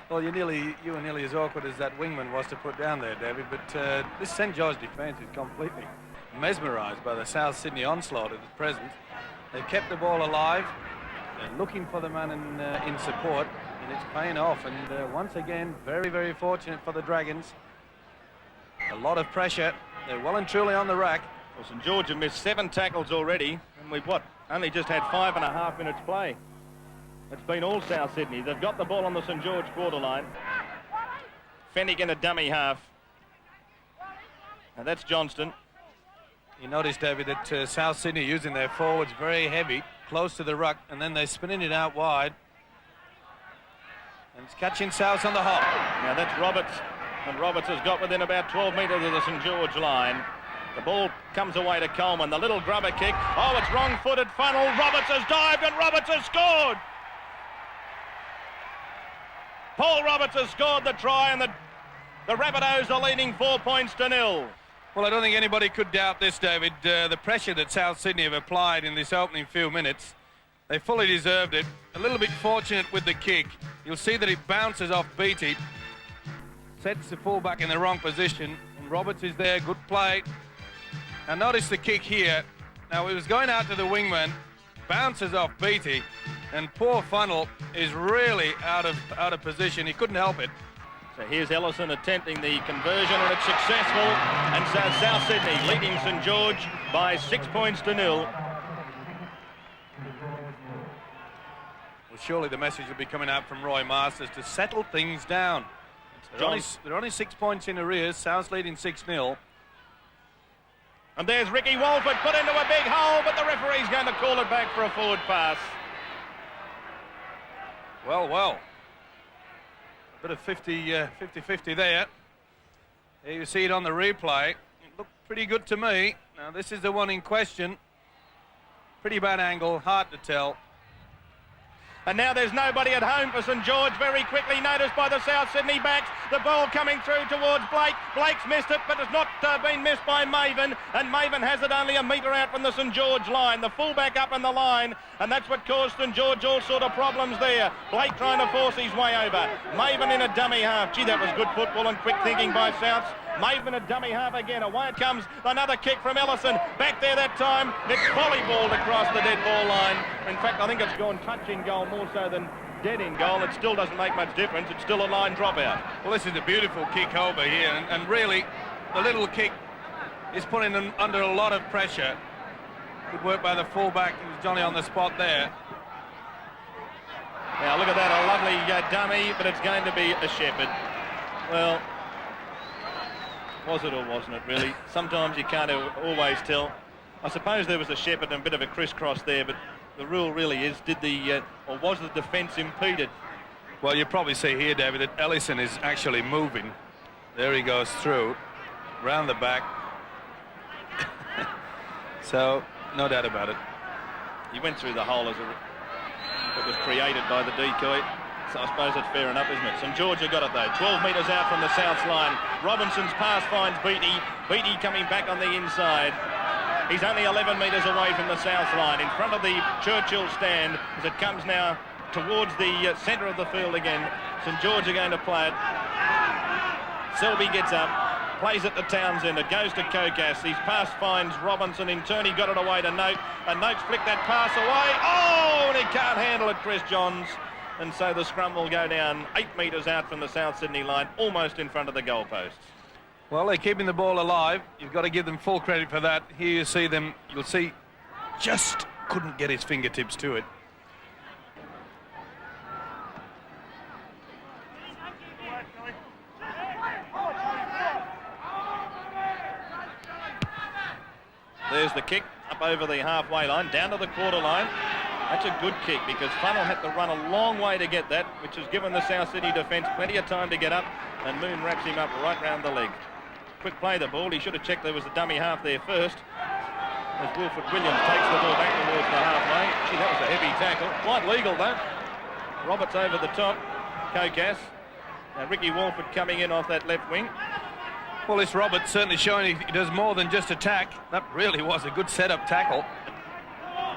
Well, you were nearly as awkward as that wingman was to put down there, David. But this St George defence is completely mesmerised by the South Sydney onslaught at the present. They've kept the ball alive. They're looking for the man in support, and it's paying off. And once again, very, very fortunate for the Dragons. A lot of pressure. They're well and truly on the rack. Well, St George have missed 7 tackles already, and we've only just had 5.5 minutes play. It's been all South Sydney. They've got the ball on the St George quarter line. Fennick in a dummy half. And that's Johnston. You notice, David, that South Sydney using their forwards very heavy, close to the ruck, and then they're spinning it out wide. And it's catching South on the hop. Now that's Roberts. And Roberts has got within about 12 metres of the St George line. The ball comes away to Coleman. The little grubber kick. Oh, it's wrong-footed Funnell. Roberts has dived and Roberts has scored. Paul Roberts has scored the try, and the Rabbitohs are leading 4 points to 0. Well, I don't think anybody could doubt this, David. The pressure that South Sydney have applied in this opening few minutes, they fully deserved it. A little bit fortunate with the kick. You'll see that it bounces off Beattie, sets the fullback in the wrong position, and Roberts is there. Good play. Now notice the kick here. Now it was going out to the wingman, bounces off Beattie, and poor Funnell is really out of position. He couldn't help it. So here's Ellison attempting the conversion, and it's successful. And so South Sydney leading St George by 6 points to 0. Well, surely the message will be coming out from Roy Masters to settle things down. They're only 6 points in arrears. South's leading 6-0. And there's Ricky Walford put into a big hole, but the referee's going to call it back for a forward pass. Well. A bit of 50-50 there. Here you see it on the replay. It looked pretty good to me. Now this is the one in question. Pretty bad angle, hard to tell. And now there's nobody at home for St George. Very quickly noticed by the South Sydney backs. The ball coming through towards Blake. Blake's missed it, but it's not been missed by Maven. And Maven has it only a metre out from the St George line. The fullback up in the line, and that's what caused St George all sort of problems there. Blake trying to force his way over. Maven in a dummy half. Gee, that was good football and quick thinking by Souths. Maven a dummy half again. Away it comes. Another kick from Ellison. Back there that time. It's volleyballed across the dead ball line. In fact, I think it's gone touch in goal more so than dead in goal. It still doesn't make much difference. It's still a line dropout. Well, this is a beautiful kick over here, and really, the little kick is putting them under a lot of pressure. Good work by the fullback. Johnny on the spot there. Now look at that, a lovely dummy, but it's going to be a Shepherd. Well, was it or wasn't it really? Sometimes you can't always tell. I suppose there was a Shepherd and a bit of a crisscross there, but the rule really is, or was the defence impeded? Well, you probably see here, David, that Ellison is actually moving. There he goes through, round the back. So, no doubt about it. He went through the hole as it was created by the decoy. So I suppose that's fair enough, isn't it? St George have got it though. 12 metres out from the South's line. Robinson's pass finds Beattie. Beattie coming back on the inside. He's only 11 metres away from the South line, in front of the Churchill stand, as it comes now towards the centre of the field again. St George are going to play it. Selby gets up, plays it to Townsend. It goes to Kokas. His pass finds Robinson. In turn, he got it away to Noakes. And Noakes flicked that pass away. Oh, and he can't handle it, Chris Johns. And so the scrum will go down 8 metres out from the South Sydney line, almost in front of the goalposts. Well, they're keeping the ball alive. You've got to give them full credit for that. Here you see them, you'll see, just couldn't get his fingertips to it. There's the kick up over the halfway line, down to the quarter line. That's a good kick because Funnell had to run a long way to get that, which has given the South Sydney defence plenty of time to get up, and Moon wraps him up right round the leg. Quick play the ball. He should have checked there was a dummy half there first. As Wilfred Williams takes the ball back towards the halfway. Gee, that was a heavy tackle. Quite legal though. Roberts over the top. Kokas. Now Ricky Walford coming in off that left wing. Well, this Roberts certainly showing he does more than just attack. That really was a good set-up tackle.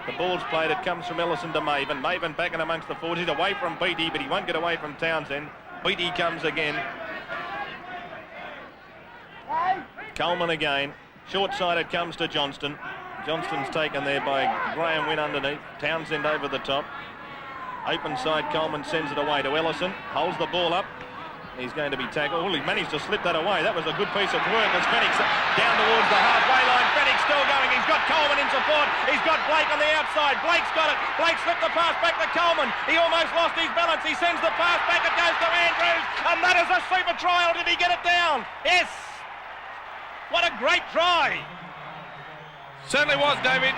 The ball's played. It comes from Ellison to Maven. Maven back in amongst the forwards. He's away from Beattie, but he won't get away from Townsend. Beattie comes again. Coleman again. Short-sided comes to Johnston. Johnston's taken there by Graham Wynn underneath. Townsend over the top. Open side, Coleman sends it away to Ellison. Holds the ball up. He's going to be tackled. Oh, he managed to slip that away. That was a good piece of work as Fennick down towards the halfway line. Fennick still going. He's got Coleman in support. He's got Blake on the outside. Blake's got it. Blake slipped the pass back to Coleman. He almost lost his balance. He sends the pass back. It goes to Andrews. And that is a super trial. Did he get it down? Yes. What a great try. Certainly was, David.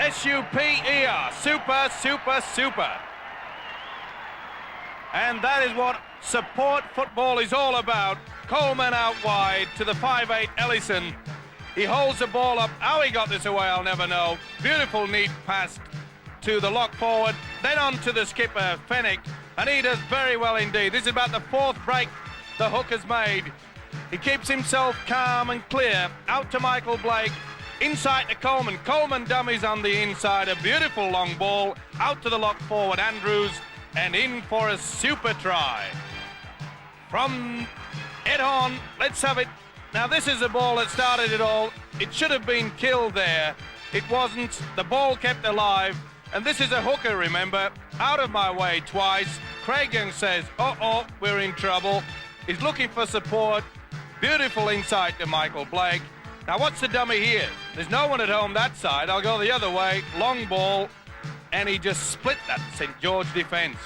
S-U-P-E-R. Super, super, super. And that is what support football is all about. Coleman out wide to the 5'8" Ellison. He holds the ball up. How he got this away, I'll never know. Beautiful, neat pass to the lock forward, then on to the skipper, Fennick, and he does very well indeed. This is about the 4th break the hook has made. He keeps himself calm and clear. Out to Michael Blake, inside to Coleman. Coleman dummies on the inside. A beautiful long ball out to the lock forward, Andrews, and in for a super try. From Ed Horn, let's have it. Now this is the ball that started it all. It should have been killed there. It wasn't. The ball kept alive. And this is a hooker, remember. Out of my way twice. Craig Young says, uh-oh, we're in trouble. He's looking for support. Beautiful insight to Michael Blake. Now, what's the dummy here? There's no one at home that side. I'll go the other way. Long ball. And he just split that St George defence.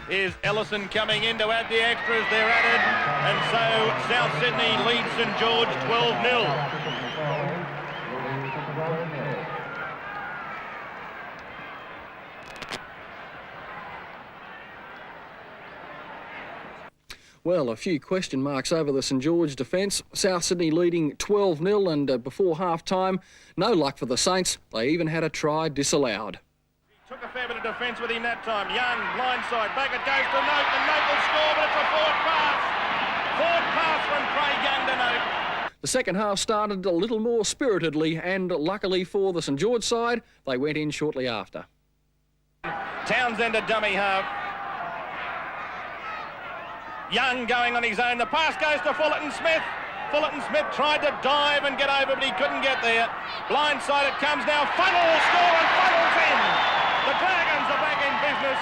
Here's Ellison coming in to add the extras. They're added. And so South Sydney leads St George 12-0. Well, a few question marks over the St George defence. South Sydney leading 12-0 and before half-time, no luck for the Saints. They even had a try disallowed. He took a fair bit of defence with him that time. Young, blindside, back it goes to Note, and Note will score, but it's a forward pass. Forward pass from Craig Young to Note. The second half started a little more spiritedly, and luckily for the St George side, they went in shortly after. Townsend a dummy half. Young going on his own. The pass goes to Fullerton Smith. Fullerton Smith tried to dive and get over, but he couldn't get there. Blindside it comes now. Funnel will score, and Funnel's in. The Dragons are back in business.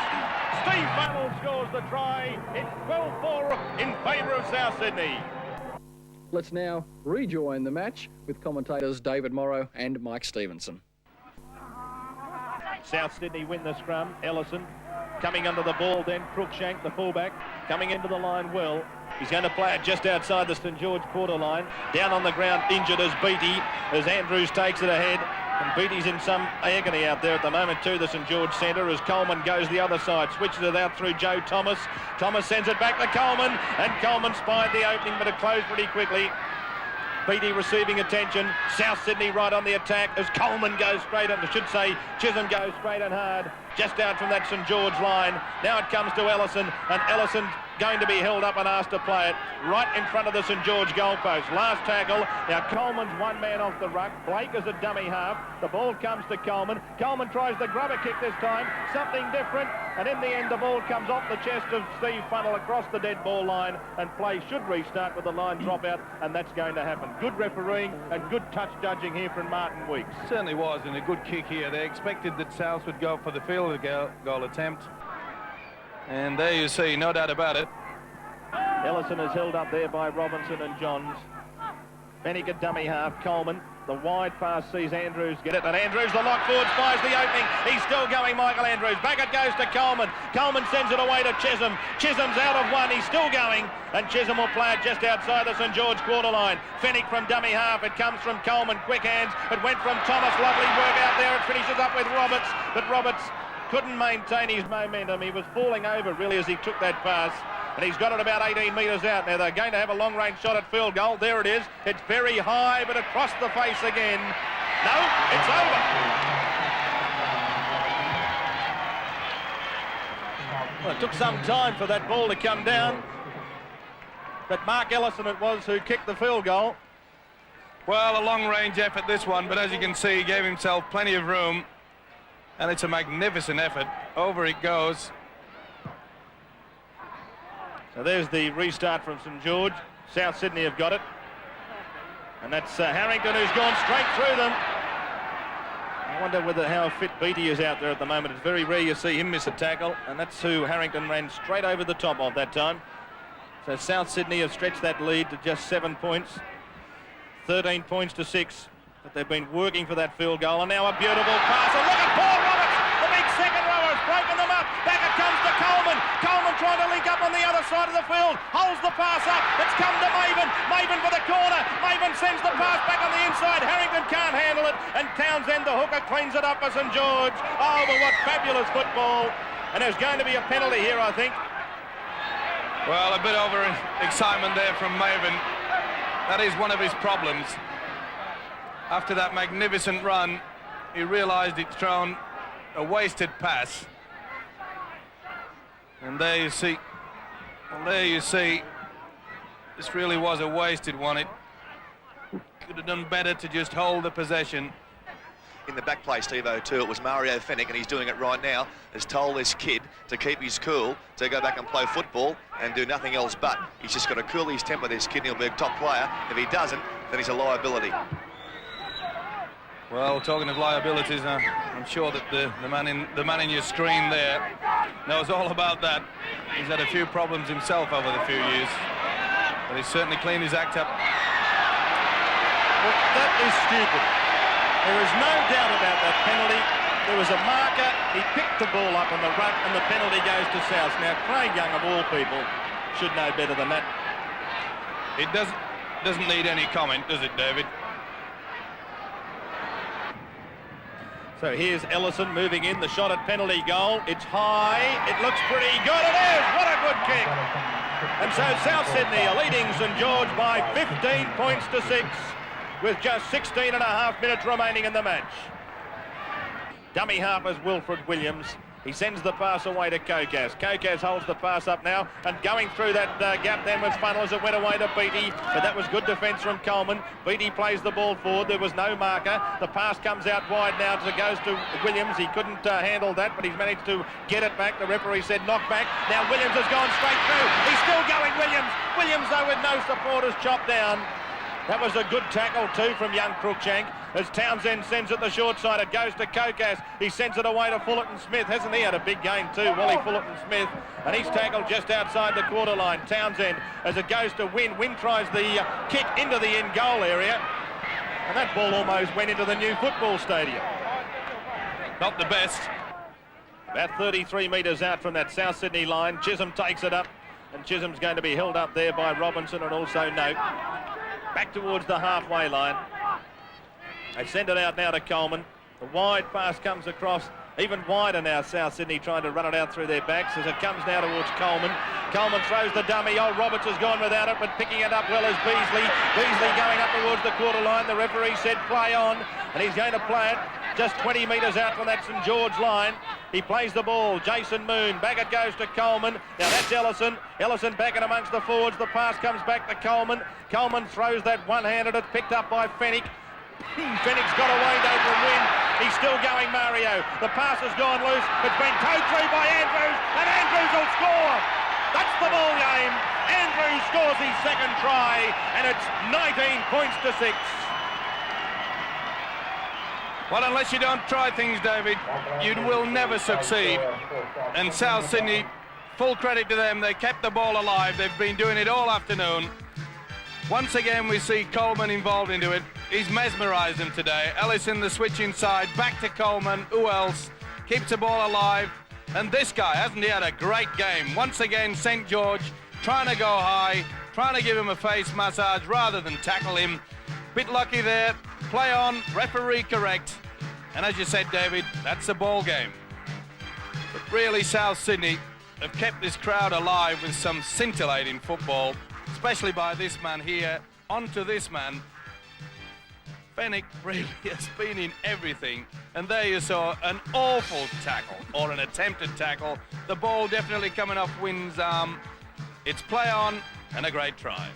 Steve Funnel scores the try. It's 12-4 in favour of South Sydney. Let's now rejoin the match with commentators David Morrow and Mike Stevenson. South Sydney win the scrum. Ellison coming under the ball, then Cruikshank, the fullback, coming into the line well. He's going to play it just outside the St George quarter line. Down on the ground, injured as Beattie, as Andrews takes it ahead. And Beattie's in some agony out there at the moment too, the St George centre, as Coleman goes the other side, switches it out through Joe Thomas. Thomas sends it back to Coleman, and Coleman spied the opening, but it closed pretty quickly. Beattie receiving attention. South Sydney right on the attack as Coleman goes straight on, I should say Chisholm goes straight and hard, just out from that St George line. Now it comes to Ellison, and Ellison going to be held up and asked to play it right in front of the St George goalpost. Last tackle. Now Coleman's one man off the ruck. Blake is a dummy half. The ball comes to Coleman. Coleman tries the grubber kick this time. Something different. And in the end, the ball comes off the chest of Steve Funnel across the dead ball line, and play should restart with the line drop out, and that's going to happen. Good refereeing and good touch judging here from Martin Weeks. Certainly was, and a good kick here. They expected that South would go for the field goal attempt. And there you see, no doubt about it. Ellison is held up there by Robinson and Johns. Bennick dummy half. Coleman. The wide pass sees Andrews get it, and Andrews, the lock forward, fires the opening. He's still going, Michael Andrews. Back it goes to Coleman. Coleman sends it away to Chisholm. Chisholm's out of one. He's still going, and Chisholm will play it just outside the St George quarter line. Fennick from dummy half. It comes from Coleman. Quick hands. It went from Thomas. Lovely work out there. It finishes up with Roberts, but Roberts couldn't maintain his momentum. He was falling over, really, as he took that pass. And he's got it about 18 metres out. Now they're going to have a long-range shot at field goal. There it is. It's very high, but across the face again. No, it's over. Well, it took some time for that ball to come down. But Mark Ellison it was who kicked the field goal. Well, a long-range effort, this one, but as you can see, he gave himself plenty of room. And it's a magnificent effort. Over it goes. So there's the restart from St George. South Sydney have got it. And that's Harrington, who's gone straight through them. I wonder how fit Beattie is out there at the moment. It's very rare you see him miss a tackle, and that's who Harrington ran straight over the top of that time. So South Sydney have stretched that lead to just 7 points. 13 points to 6. But they've been working for that field goal, and now a beautiful pass. And look at Paul Roberts, the big second rower, has broken them up. Back it comes to Coleman. Coleman trying to link up on the other side of the field. Holds the pass up. It's come to Maven. Maven for the corner. Maven sends the pass back on the inside. Harrington can't handle it. And Townsend, the hooker, cleans it up for St George. Oh, but what fabulous football. And there's going to be a penalty here, I think. Well, a bit over excitement there from Maven. That is one of his problems. After that magnificent run, he realised he'd thrown a wasted pass. And there you see, this really was a wasted one. It could have done better to just hold the possession. In the back play, Steve-O, too, it was Mario Fennick, and he's doing it right now, has told this kid to keep his cool, to go back and play football and do nothing else but. He's just got to cool his temper, this kid, and he'll be a top player. If he doesn't, then he's a liability. Well, talking of liabilities, I'm sure that the man in your screen there knows all about that. He's had a few problems himself over the few years, but he's certainly cleaned his act up. Well, that is stupid. There is no doubt about that penalty. There was a marker, he picked the ball up on the ruck, and the penalty goes to South. Now, Craig Young, of all people, should know better than that. It doesn't need any comment, does it, David? So here's Ellison moving in, the shot at penalty goal. It's high, it looks pretty good, it is! What a good kick! And so South Sydney are leading St George by 15 points to 6 with just 16 and a half minutes remaining in the match. Dummy half is Wilfred Williams. He sends the pass away to Kokas. Kokas holds the pass up now, and going through that gap then was Funnell as it went away to Beattie, but that was good defence from Coleman. Beattie plays the ball forward. There was no marker. The pass comes out wide now as it goes to Williams. He couldn't handle that, but he's managed to get it back. The referee said knock back. Now Williams has gone straight through. He's still going, Williams. Williams, though, with no supporters, chopped down. That was a good tackle too from young Cruikshank. As Townsend sends it the short side, it goes to Kokas. He sends it away to Fullerton Smith. Hasn't he had a big game too, Wally Fullerton Smith? And he's tackled just outside the quarter line. Townsend, as it goes to Wynn. Wynn tries the kick into the end goal area. And that ball almost went into the new football stadium. Not the best. About 33 metres out from that South Sydney line. Chisholm takes it up, and Chisholm's going to be held up there by Robinson and also Note. Back towards the halfway line. They send it out now to Coleman. The wide pass comes across, even wider now, South Sydney trying to run it out through their backs as it comes now towards Coleman. Coleman throws the dummy. Old Roberts has gone without it, but picking it up well is Beasley. Beasley going up towards the quarter line. The referee said play on, and he's going to play it just 20 metres out from that St George line. He plays the ball. Jason Moon. Back it goes to Coleman. Now that's Ellison. Ellison back in amongst the forwards. The pass comes back to Coleman. Coleman throws that one-handed. It's picked up by Fennick. Fennick's got away though from Wynn. He's still going, Mario. The pass has gone loose. It's been towed through by Andrews, and Andrews will score. That's the ball game. Andrews scores his second try, and it's 19 points to 6. Well, unless you don't try things, David, you will never succeed. And South Sydney, full credit to them, they kept the ball alive. They've been doing it all afternoon. Once again, we see Coleman involved into it. He's mesmerised them today. Ellison, the switch inside, back to Coleman. Who else? Keeps the ball alive. And this guy, hasn't he had a great game? Once again, St George trying to go high, trying to give him a face massage rather than tackle him. Bit lucky there. Play on, referee correct. And as you said, David, that's the ball game. But really, South Sydney have kept this crowd alive with some scintillating football, especially by this man here, onto this man. Fennick really has been in everything. And there you saw an awful tackle, or an attempted tackle. The ball definitely coming off Wynn's arm. It's play on and a great try.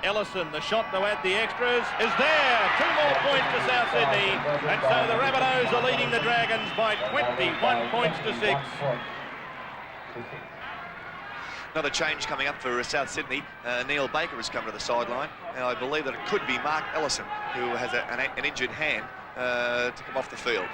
Ellison, the shot to add the extras, is there. 2 more points to South Sydney. And so the Rabbitohs are leading the Dragons by 21 points to 6. Another change coming up for South Sydney. Neil Baker has come to the sideline, and I believe that it could be Mark Ellison, who has an injured hand, to come off the field.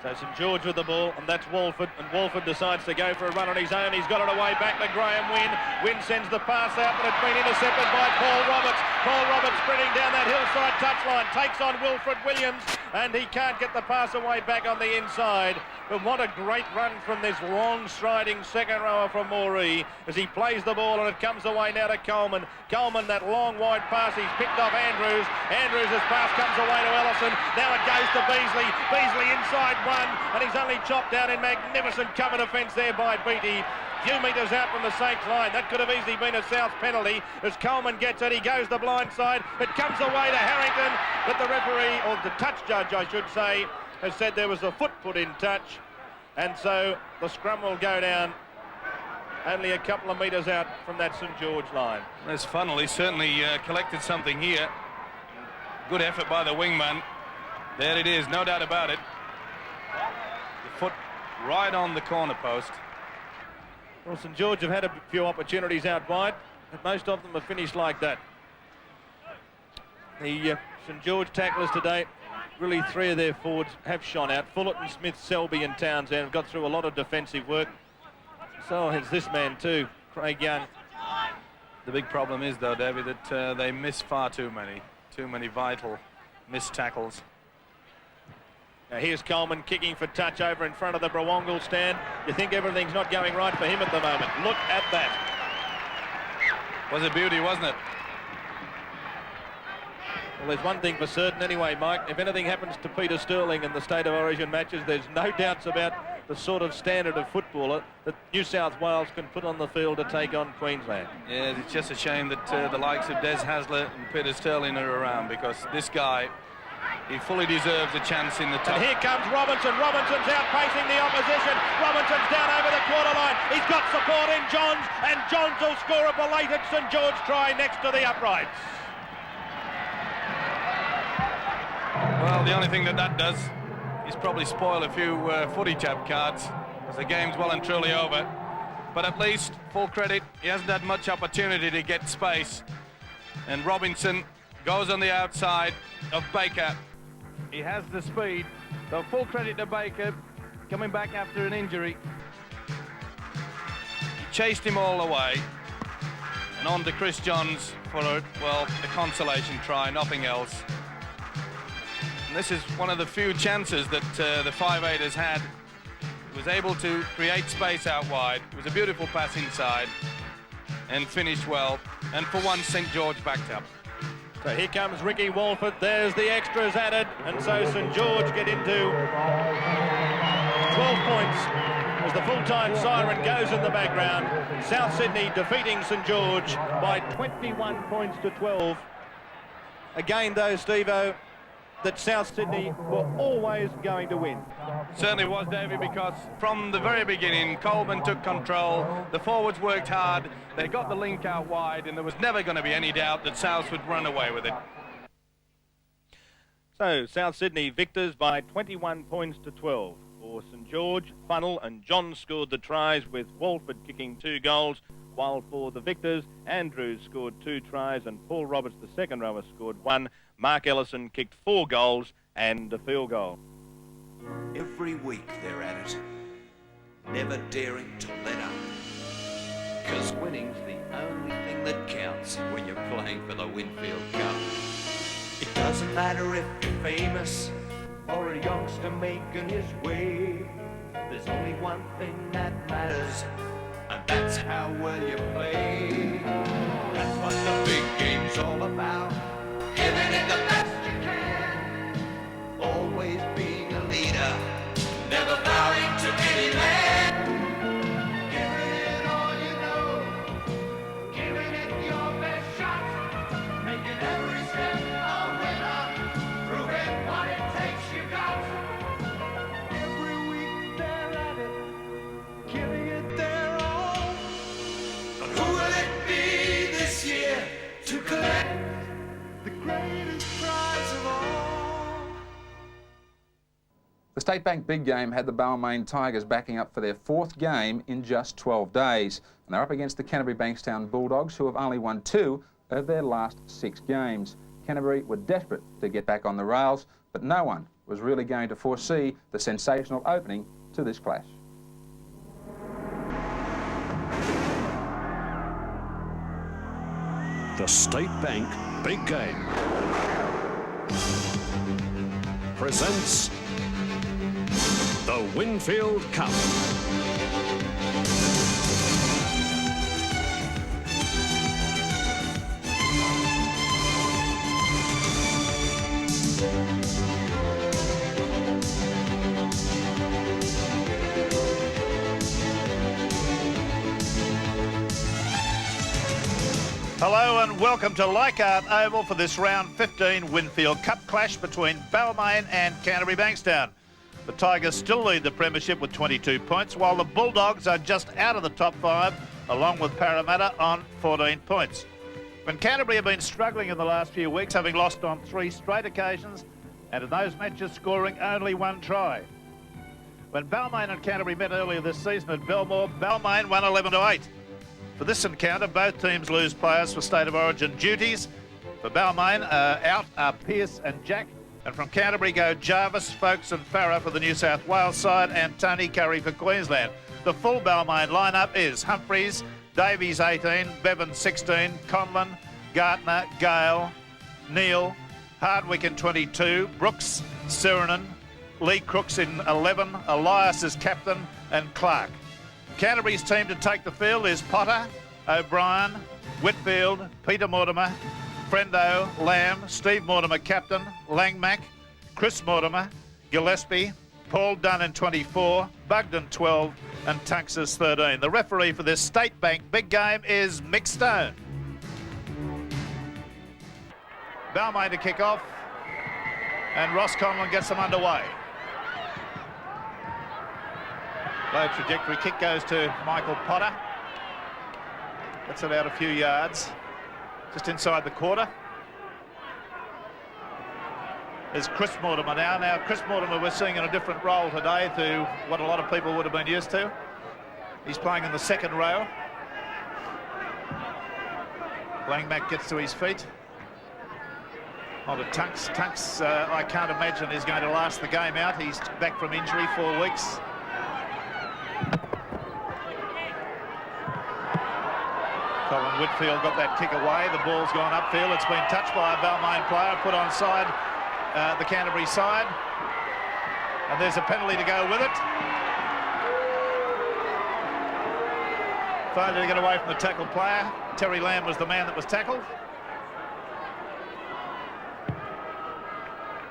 So St George with the ball, and that's Walford, and Walford decides to go for a run on his own. He's got it away back to Graeme Wynn. Wynn sends the pass out, but it's been intercepted by Paul Roberts. Paul Roberts sprinting down that hillside touchline, takes on Wilfred Williams, and he can't get the pass away back on the inside. But what a great run from this long striding second rower from Moree as he plays the ball, and it comes away now to Coleman. Coleman, that long wide pass, he's picked off Andrews. Andrews' pass comes away to Ellison. Now it goes to Beasley. Beasley inside one, and he's only chopped down in magnificent cover defence there by Beattie. Few metres out from the Saints line. That could have easily been a South penalty. As Coleman gets it, he goes the blind side. It comes away to Harrington, but the referee, or the touch judge I should say, has said there was a foot put in touch, and so the scrum will go down only a couple of metres out from that St George line. There's Funnell. He certainly collected something here. Good effort by the wingman. There it is, no doubt about it. The foot right on the corner post. Well, St George have had a few opportunities out wide, but most of them have finished like that. The St George tacklers today really three of their forwards have shone out. Fullerton, Smith, Selby and Townsend have got through a lot of defensive work. So has this man too, Craig Young. The big problem is, though, David, that they miss far too many vital missed tackles. Now here's Coleman kicking for touch over in front of the Brawongle stand. You think everything's not going right for him at the moment. Look at that. Was a beauty, wasn't it? Well, there's one thing for certain anyway, Mike. If anything happens to Peter Sterling in the State of Origin matches, there's no doubts about the sort of standard of footballer that New South Wales can put on the field to take on Queensland. Yeah, it's just a shame that the likes of Des Hasler and Peter Sterling are around, because this guy, he fully deserves a chance in the top. And here comes Robinson. Robinson's outpacing the opposition. Robinson's down over the quarter line. He's got support in Johns, and Johns will score a belated St George try next to the uprights. Well, the only thing that does is probably spoil a few footy chap cards, as the game's well and truly over. But at least, full credit, he hasn't had much opportunity to get space. And Robinson goes on the outside of Baker. He has the speed, so full credit to Baker, coming back after an injury. He chased him all the way, and on to Chris Johns for a consolation try, nothing else. And this is one of the few chances that the 5'8 has had. He was able to create space out wide. It was a beautiful pass inside and finished well. And for once, St George backed up. So here comes Ricky Walford. There's the extras added. And so St George get into 12 points as the full-time siren goes in the background. South Sydney defeating St George by 21 points to 12. Again, though, Steve-O, that South Sydney were always going to win. Certainly was, David, because from the very beginning, Coleman took control, the forwards worked hard, they got the link out wide, and there was never going to be any doubt that South would run away with it. So, South Sydney victors by 21 points to 12. For St George, Funnell and John scored the tries, with Walford kicking 2 goals, while for the victors, Andrews scored 2 tries and Paul Roberts, the second rower, scored 1. Mark Ellison kicked 4 goals and a field goal. Every week they're at it, never daring to let up. Because winning's the only thing that counts when you're playing for the Winfield Cup. It doesn't matter if you're famous or a youngster making his way. There's only one thing that matters, and that's how well you play. That's what the big game's all about. Giving it the best you can. Always being a leader, never bowing to any man. Giving it all you know, giving it your best shot, making every step a winner, proving what it takes you got. Every week they're at it, giving it their all. But who will it be this year to collect the greatest prize of all? The State Bank Big Game had the Balmain Tigers backing up for their 4th game in just 12 days. And they're up against the Canterbury Bankstown Bulldogs, who have only won 2 of their last 6 games. Canterbury were desperate to get back on the rails, but no one was really going to foresee the sensational opening to this clash. The State Bank Big Game presents the Winfield Cup. Hello and welcome to Leichhardt Oval for this round 15 Winfield Cup clash between Balmain and Canterbury Bankstown. The Tigers still lead the premiership with 22 points, while the Bulldogs are just out of the top 5, along with Parramatta on 14 points. When Canterbury have been struggling in the last few weeks, having lost on 3 straight occasions, and in those matches scoring only 1 try. When Balmain and Canterbury met earlier this season at Belmore, Balmain won 11-8. For this encounter, both teams lose players for State of Origin duties. For Balmain, out are Pearce and Jack, And from Canterbury go Jarvis, Folkes and Farah for the New South Wales side and Tony Curry for Queensland. The full Balmain lineup is Humphreys, Davies 18, Bevan 16, Conlon, Gartner, Gale, Neal, Hardwick in 22, Brooks, Sirenen, Lee Crooks in 11, Elias is captain and Clark. Canterbury's team to take the field is Potter, O'Brien, Whitfield, Peter Mortimer, Frendo, Lamb, Steve Mortimer captain, Langmack, Chris Mortimer, Gillespie, Paul Dunn in 24, Bugden 12 and Tunks 13. The referee for this State Bank big game is Mick Stone. Balmain to kick off and Ross Conlon gets them underway. Low trajectory kick goes to Michael Potter. Gets it out a few yards. Just inside the quarter. There's Chris Mortimer now. Now, Chris Mortimer we're seeing in a different role today to what a lot of people would have been used to. He's playing in the second row. Langmack gets to his feet. On to Tunks. Tunks, I can't imagine is going to last the game out. He's back from injury 4 weeks. Colin Whitfield got that kick away. The ball's gone upfield. It's been touched by a Balmain player, put onside the Canterbury side. And there's a penalty to go with it. Failure to get away from the tackle player. Terry Lamb was the man that was tackled.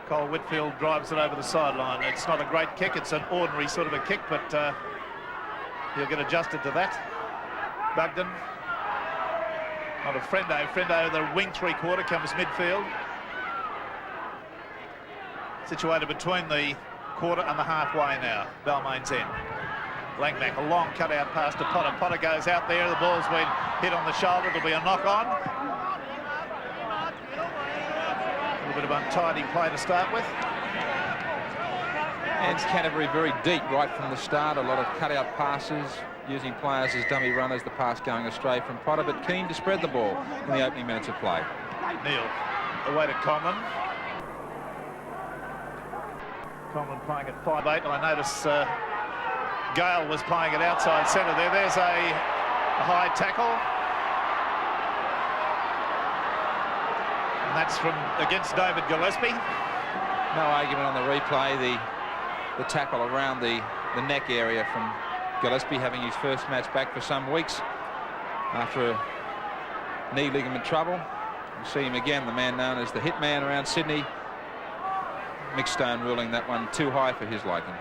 Cole Whitfield drives it over the sideline. It's not a great kick. It's an ordinary sort of a kick, but he'll get adjusted to that. Bugden. On to Frendo. Frendo, the wing three-quarter, comes midfield. Situated between the quarter and the halfway now. Balmain's end. Langmack, a long cut-out pass to Potter. Potter goes out there. The ball's been hit on the shoulder. It'll be a knock-on. A little bit of untidy play to start with. And Canterbury very deep right from the start. A lot of cut-out passes, using players as dummy runners, the pass going astray from Potter, but keen to spread the ball in the opening minutes of play. Neal, away to Conlon. Conlon playing at 5'8". I notice Gale was playing at outside centre there. There's a high tackle. And that's from against David Gillespie. No argument on the replay. The tackle around the neck area from Gillespie, having his first match back for some weeks after a knee ligament trouble. You see him again, the man known as the hitman around Sydney. Mick Stone ruling that one too high for his liking.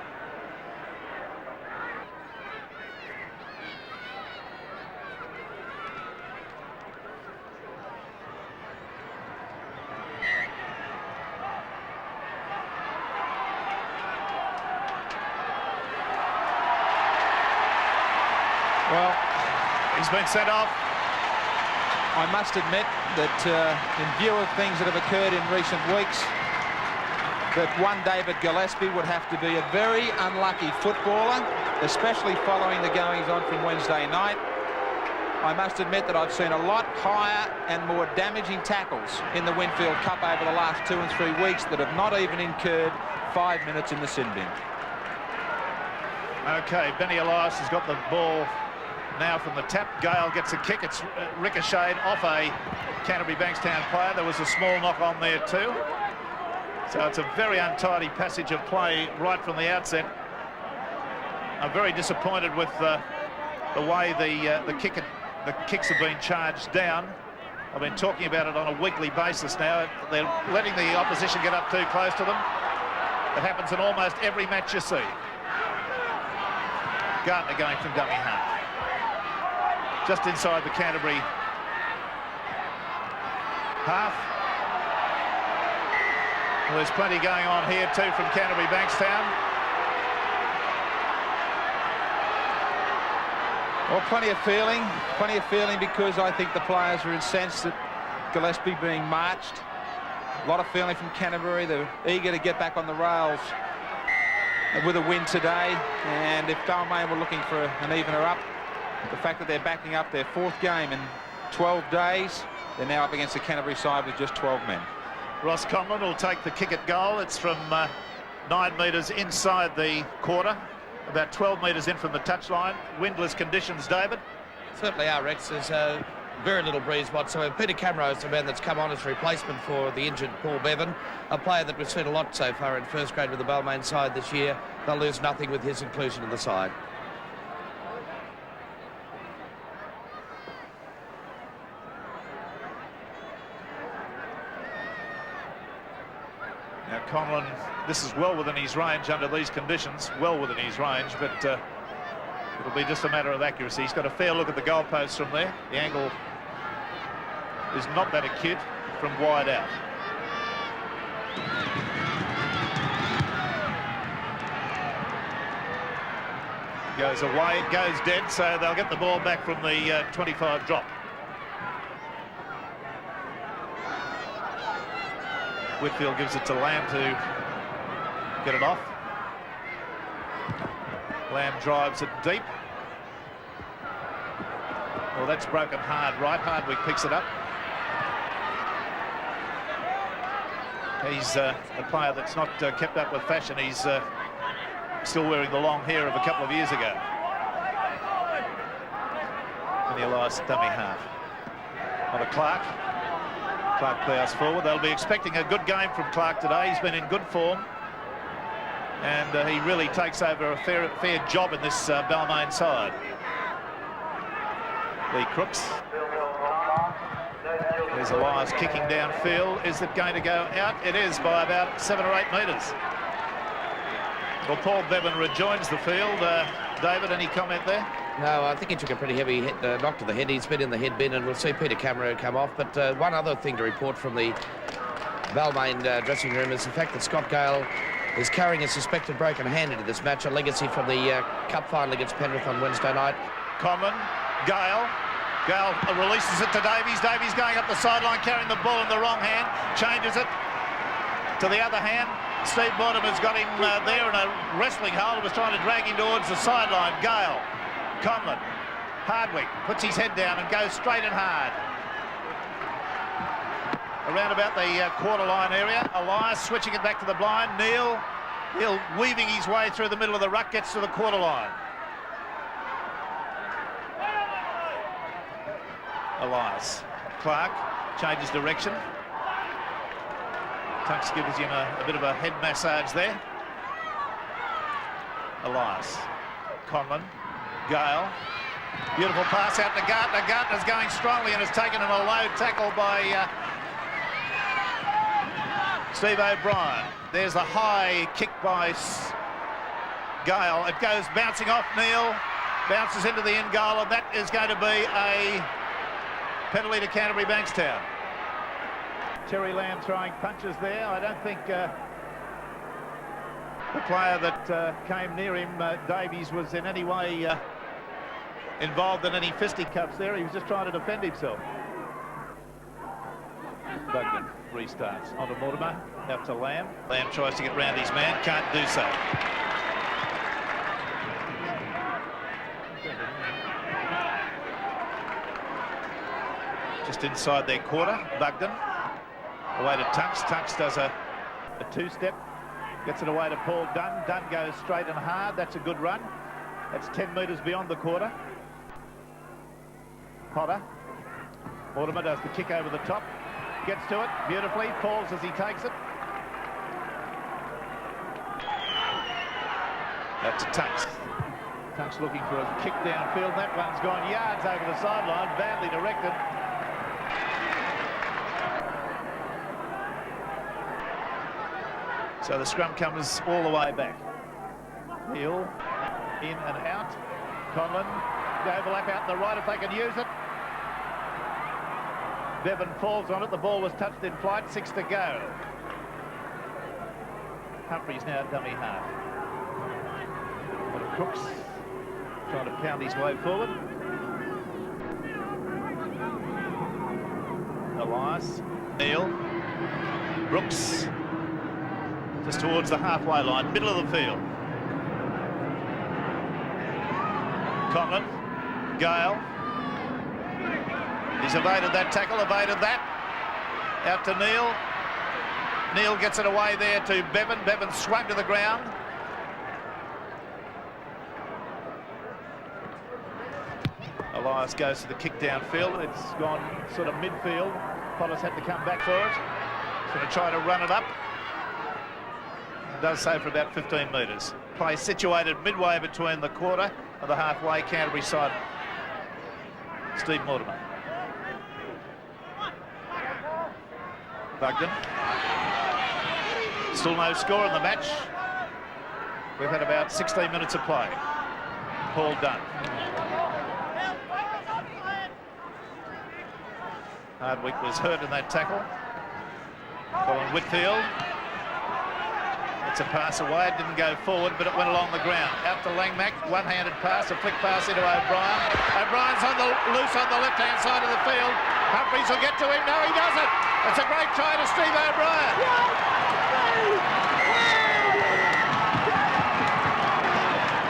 Well, he's been sent off. I must admit that in view of things that have occurred in recent weeks, that one David Gillespie would have to be a very unlucky footballer, especially following the goings-on from Wednesday night. I must admit that I've seen a lot higher and more damaging tackles in the Winfield Cup over the last 2 and 3 weeks that have not even incurred 5 minutes in the sin bin. Okay, Benny Elias has got the ball now from the tap. Gale gets a kick. It's ricocheted off a Canterbury Bankstown player. There was a small knock on there too. So it's a very untidy passage of play right from the outset. I'm very disappointed with the way the kicks have been charged down. I've been talking about it on a weekly basis now. They're letting the opposition get up too close to them. It happens in almost every match you see. Gartner going from dummy half. Just inside the Canterbury half. Well, there's plenty going on here too from Canterbury Bankstown. Well, plenty of feeling because I think the players are incensed at Gillespie being marched. A lot of feeling from Canterbury. They're eager to get back on the rails with a win today. And if Balmain were looking for an evener up, the fact that they're backing up their 4th game in 12 days, they're now up against the Canterbury side with just 12 men. Ross Conlon will take the kick at goal. It's from 9 metres inside the quarter, about 12 metres in from the touchline. Windless conditions, David. Certainly are, Rex. There's very little breeze whatsoever. Peter Camero is the man that's come on as replacement for the injured Paul Bevan, a player that we've seen a lot so far in first grade with the Balmain side this year. They'll lose nothing with his inclusion in the side. Now Conlon, this is well within his range under these conditions, well within his range, but it'll be just a matter of accuracy. He's got a fair look at the goalpost from there. The angle is not that acute from wide out. Goes away, it goes dead, so they'll get the ball back from the 25 drop. Winfield gives it to Lamb to get it off. Lamb drives it deep. Well, that's broken hard right. Hardwick picks it up. He's a player that's not kept up with fashion. He's still wearing the long hair of a couple of years ago. And the Elias dummy half. On to Clark. Clark plows forward. They'll be expecting a good game from Clark today. He's been in good form. And he really takes over a fair job in this Balmain side. Lee Crooks. There's Elias kicking downfield. Is it going to go out? It is by about 7 or 8 metres. Well, Paul Bevan rejoins the field. David, any comment there? No, I think he took a pretty heavy hit, knock to the head. He's been in the head bin, and we'll see Peter Camero come off. But one other thing to report from the Balmain dressing room is the fact that Scott Gale is carrying a suspected broken hand into this match, a legacy from the Cup Final against Penrith on Wednesday night. Conlon, Gale releases it to Davies. Davies going up the sideline, carrying the ball in the wrong hand, changes it to the other hand. Steve Mortimer's got him there in a wrestling hold, was trying to drag him towards the sideline. Gale, Conlon, Hardwick puts his head down and goes straight and hard. Around about the quarter line area. Elias switching it back to the blind. Neil weaving his way through the middle of the ruck, gets to the quarter line. Elias. Clark changes direction. Tunks gives him a bit of a head massage there. Elias. Conlon. Gale. Beautiful pass out to Gartner. Gartner's going strongly and has taken him a low tackle by Steve O'Brien. There's a high kick by Gale. It goes bouncing off Neil. Bounces into the end goal, and that is going to be a penalty to Canterbury Bankstown. Terry Lamb throwing punches there. I don't think the player that came near him, Davies, was in any way involved in any fisticuffs there. He was just trying to defend himself. Bugden restarts onto Mortimer, out to Lamb. Lamb tries to get round his man, can't do so. Just inside their quarter, Bugden. Away to Tunks. Tunks does a two-step, gets it away to Paul Dunn. Dunn goes straight and hard. That's a good run. That's 10 metres beyond the quarter. Potter. Mortimer does the kick over the top. Gets to it beautifully. Falls as he takes it. Out to Tunks. Tunks looking for a kick downfield. That one's gone yards over the sideline. Badly directed. So the scrum comes all the way back. Neil in and out. Conlon, the overlap out the right if they can use it. Bevan falls on it. The ball was touched in flight. 6 to go. Humphrey's now dummy half. But Crooks trying to pound his way forward. Elias, Neil, Brooks. Just towards the halfway line, middle of the field. Conlon, Gale. He's evaded that tackle, evaded that. Out to Neil. Neil gets it away there to Bevan. Bevan swung to the ground. Elias goes to the kick downfield. It's gone sort of midfield. Potter's had to come back for it. He's going to try to run it up. Does so for about 15 metres. Play situated midway between the quarter and the halfway Canterbury side. Steve Mortimer. Bugden. Still no score in the match. We've had about 16 minutes of play. Paul Dunn. Hardwick was hurt in that tackle. Colin Whitfield. It's a pass away. It didn't go forward, but it went along the ground. Out to Langmack. One-handed pass, a flick pass into O'Brien. O'Brien's on the loose on the left-hand side of the field. Humphries will get to him. No, he doesn't. It's a great try to Steve O'Brien.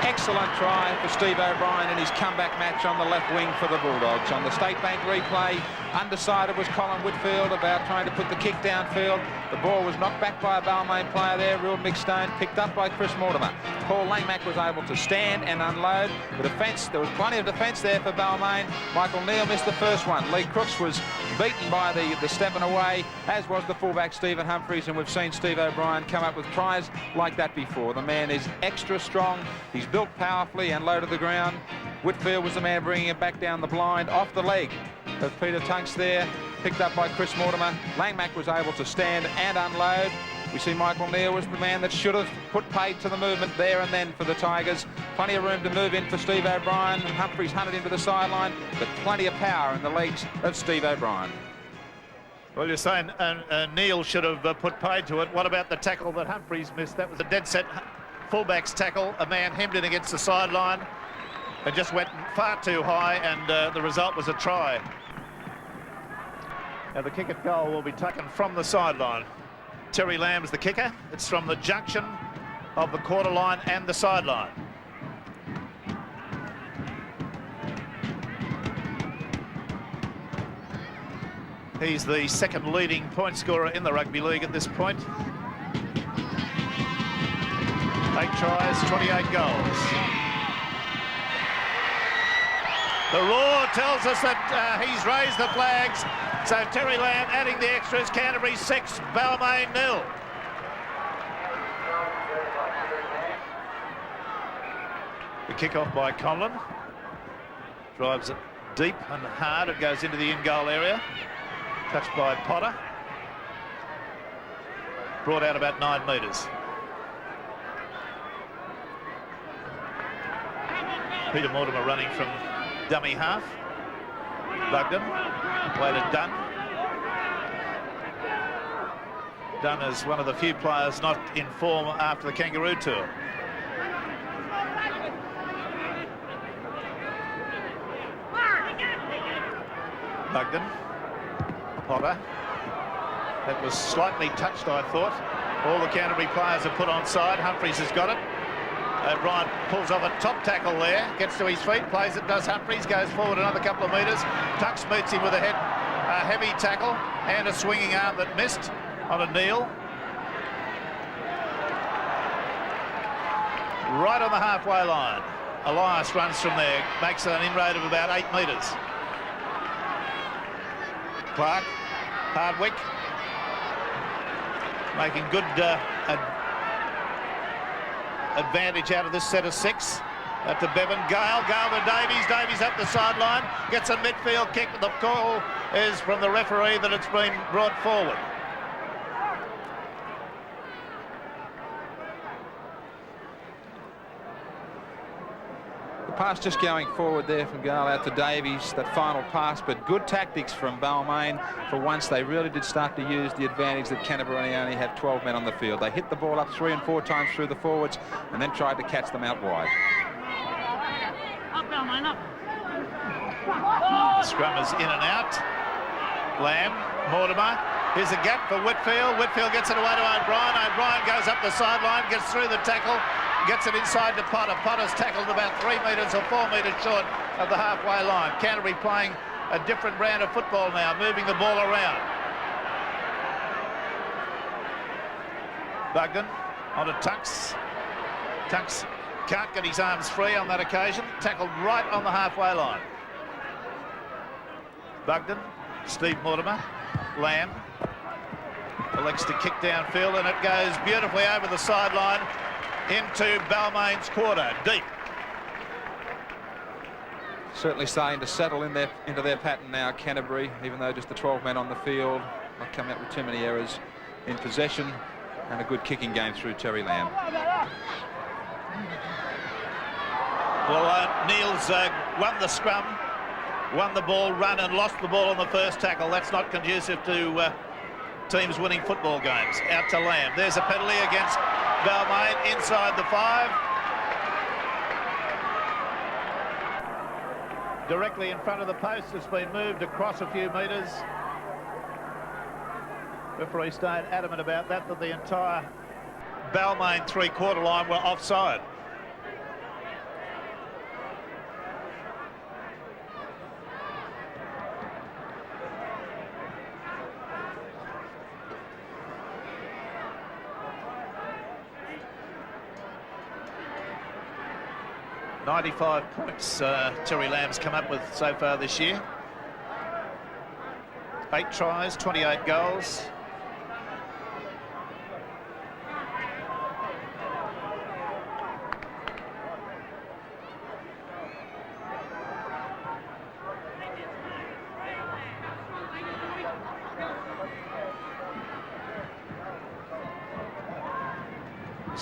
Excellent try for Steve O'Brien in his comeback match on the left wing for the Bulldogs. On the State Bank replay, undecided was Colin Whitfield about trying to put the kick downfield. The ball was knocked back by a Balmain player there, ruled Mick Stone, picked up by Chris Mortimer. Paul Langmack was able to stand and unload. The defence, there was plenty of defence there for Balmain. Michael Neal missed the first one. Lee Crooks was beaten by the stepping away, as was the fullback Stephen Humphries, and we've seen Steve O'Brien come up with tries like that before. The man is extra strong. He's built powerfully and low to the ground. Whitfield was the man bringing it back down the blind, off the leg of Peter Tunks there, picked up by Chris Mortimer. Langmack was able to stand and unload. We see Michael Neal was the man that should have put paid to the movement there and then for the Tigers. Plenty of room to move in for Steve O'Brien. Humphries hunted into the sideline, but plenty of power in the legs of Steve O'Brien. Well, you're saying Neal should have put paid to it. What about the tackle that Humphries missed? That was a dead set fullback's tackle. A man hemmed in against the sideline and just went far too high, and the result was a try. Now the kick at goal will be taken from the sideline. Terry Lamb's the kicker. It's from the junction of the quarter line and the sideline. He's the second leading point scorer in the Rugby League at this point. 8 tries, 28 goals. The roar tells us that he's raised the flags. So Terry Lamb adding the extras. Canterbury 6, Balmain 0. The kick-off by Conlon. Drives it deep and hard. It goes into the in-goal area. Touched by Potter. Brought out about 9 metres. Peter Mortimer running from dummy half. Bugden. Way to Dunn. Dunn is one of the few players not in form after the Kangaroo Tour. Bugden. Potter. That was slightly touched, I thought. All the Canterbury players are put on side. Humphries has got it. O'Brien pulls off a top tackle there, gets to his feet, plays it, does Humphries, goes forward another couple of metres. Tunks meets him with a heavy tackle and a swinging arm that missed on a Neal. Right on the halfway line. Elias runs from there, makes an inroad of about 8 metres. Clark, Hardwick, making good advantage out of this set of 6. To Bevan, Gale to Davies. Davies up the sideline, gets a midfield kick. The call is from the referee that it's been brought forward. Pass just going forward there from Gale out to Davies, that final pass, but good tactics from Balmain. For once, they really did start to use the advantage that Canterbury only have 12 men on the field. They hit the ball up 3 and 4 times through the forwards and then tried to catch them out wide. Up, Balmain, up. Scrum is in and out. Lamb, Mortimer. Here's a gap for Whitfield. Whitfield gets it away to O'Brien. O'Brien goes up the sideline, gets through the tackle. Gets it inside to Potter. Potter's tackled about 3 metres or 4 metres short of the halfway line. Canterbury playing a different brand of football now, moving the ball around. Bugden onto Tunks. Tunks can't get his arms free on that occasion. Tackled right on the halfway line. Bugden, Steve Mortimer, Lamb elects to kick downfield, and it goes beautifully over the sideline into Balmain's quarter, deep. Certainly starting to settle in into their pattern now, Canterbury, even though just the 12 men on the field, not coming up with too many errors in possession, and a good kicking game through Terry Lamb. Well, Neil's won the scrum, won the ball, run and lost the ball on the first tackle. That's not conducive to teams winning football games. Out to Lamb. There's a penalty against Balmain inside the 5. Directly in front of the post. It's been moved across a few metres. Referee stayed adamant about that the entire Balmain three-quarter line were offside. .95 points Terry Lamb's come up with so far this year. 8 tries, 28 goals.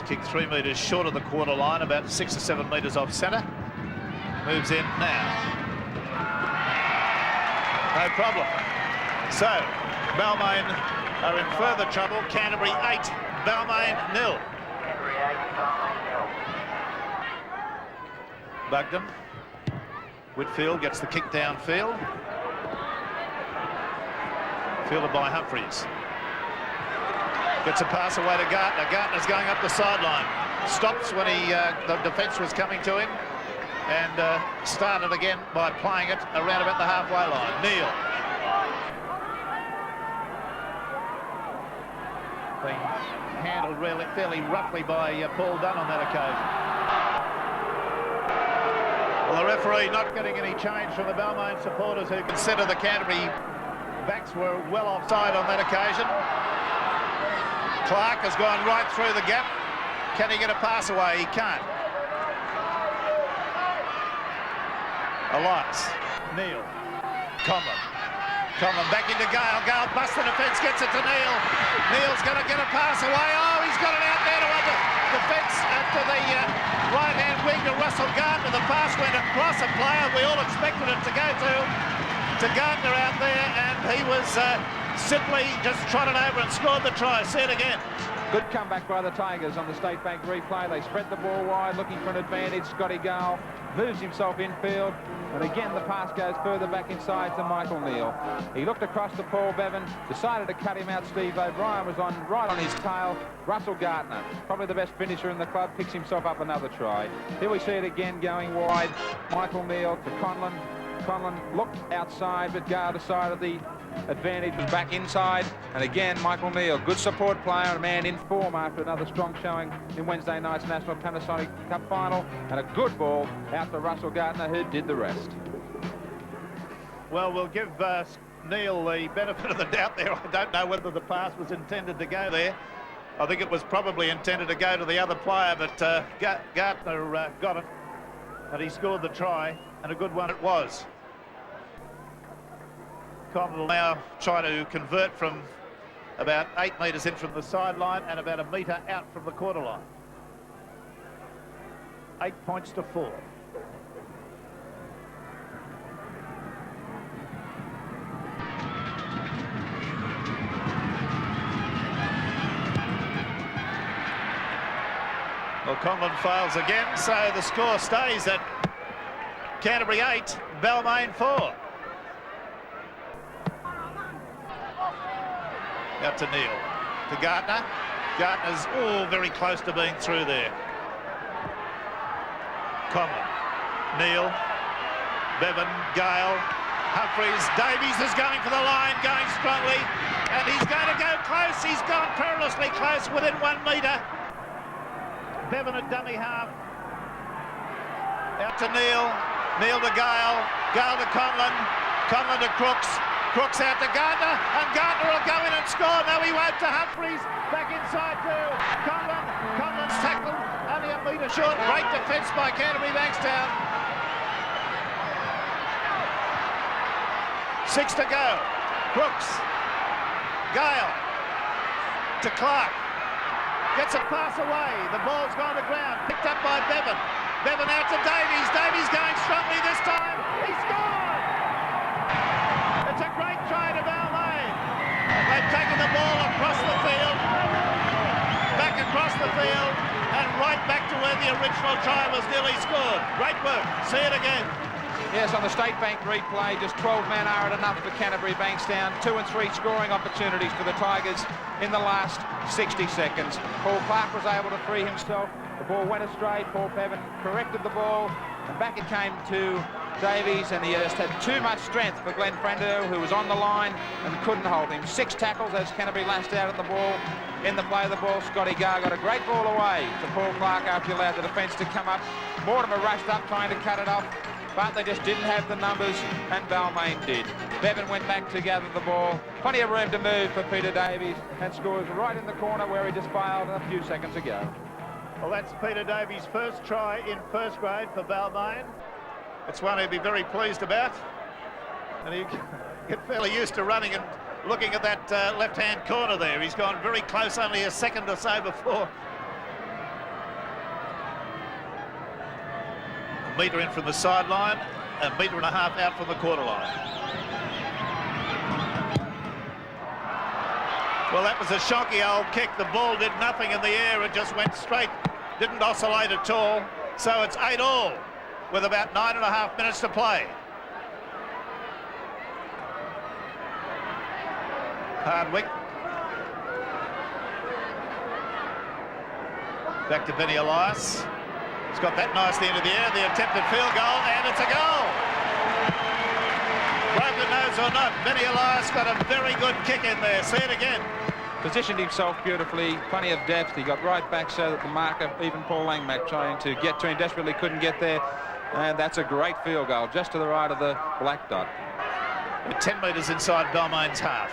Kicked 3 metres short of the quarter line, about 6 or 7 metres off centre. Moves in now. No problem. So, Balmain are in further trouble. Canterbury 8, Balmain 0. Bugden. Whitfield gets the kick downfield. Fielded by Humphreys. Gets a pass away to Gartner. Gartner's going up the sideline. Stops when the defence was coming to him, and started again by playing it around about the halfway line. Neil. Being handled really fairly roughly by Paul Dunn on that occasion. Well, the referee not getting any change from the Balmain supporters, who consider the Canterbury backs were well offside on that occasion. Clark has gone right through the gap. Can he get a pass away? He can't. Elias. Neil. Conlon back into Gale. Gale busts the defence, gets it to Neil. Neil's going to get a pass away. Oh, he's got it out there to the defence, to the right-hand wing to Russell Gardner. The pass went across a player we all expected it to go to Gardner out there, and he was simply just trotted over and scored the try. See it again. Good comeback by the Tigers on the State Bank replay. They spread the ball wide, looking for an advantage. Scotty Gale moves himself infield, and again the pass goes further back inside to Michael Neal. He looked across to Paul Bevan, decided to cut him out. Steve O'Brien was right on his tail. Russell Gardner, probably the best finisher in the club, picks himself up another try. Here we see it again going wide. Michael Neal to Conlon. Conlon looked outside, but Gale decided the advantage was back inside, and again Michael Neal, good support player, a man in form after another strong showing in Wednesday night's National Panasonic Cup Final, and a good ball out to Russell Gardner, who did the rest. Well, we'll give Neil the benefit of the doubt there. I don't know whether the pass was intended to go there. I think it was probably intended to go to the other player, but Gardner got it, and he scored the try, and a good one it was. Conlon will now try to convert from about 8 metres in from the sideline and about a metre out from the quarter line. 8 points to 4. Well, Conlon fails again, so the score stays at Canterbury 8, Balmain 4. Out to Neil, to Gartner. Gartner's very close to being through there. Conlon, Neil, Bevan, Gale, Humphries, Davies is going for the line, going strongly, and he's going to go close. He's gone perilously close, within 1 metre. Bevan at dummy half. Out to Neil, Neil to Gale, Gale to Conlon, Conlon to Crooks, Crooks out to Gardner, and Gardner will go in and score. No, he won't, to Humphries, back inside to Conlon. Conlon's tackled, only a metre short. Great defence by Canterbury Bankstown. 6 to go. Crooks, Gale to Clark, gets a pass away. The ball's gone to ground, picked up by Bevan. Bevan out to Davies. Davies going strongly this time. He scored! It's a great try to Balmain. They've taken the ball across the field, back across the field, and right back to where the original try was nearly scored. Great work. See it again. Yes, on the State Bank replay, just 12 men are enough for Canterbury Bankstown. 2 and 3 scoring opportunities for the Tigers in the last 60 seconds. Paul Clark was able to free himself. The ball went astray. Paul Bevan corrected the ball, and back it came to Davies, and he just had too much strength for Glenn Frendo, who was on the line and couldn't hold him. 6 tackles as Canterbury lashed out at the ball. In the play of the ball, Scotty Garr got a great ball away to Paul Clark after he allowed the defence to come up. Mortimer rushed up trying to cut it off, but they just didn't have the numbers, and Balmain did. Bevan went back to gather the ball. Plenty of room to move for Peter Davies, and scores right in the corner where he just failed a few seconds ago. Well, that's Peter Davies' first try in first grade for Balmain. It's one he'd be very pleased about. And he get fairly used to running and looking at that left-hand corner there. He's gone very close, only a second or so before. A metre in from the sideline, a metre and a half out from the quarter line. Well, that was a shonky old kick. The ball did nothing in the air. It just went straight, didn't oscillate at all. So it's 8-all with about 9.5 minutes to play. Hardwick. Back to Benny Elias. He's got that nicely into the air. The attempted field goal, and it's a goal. Broken nose or not, Benny Elias got a very good kick in there. See it again. Positioned himself beautifully, plenty of depth. He got right back so that the marker, even Paul Langmack, trying to get to him, desperately couldn't get there. And that's a great field goal, just to the right of the black dot. 10 metres inside Balmain's half.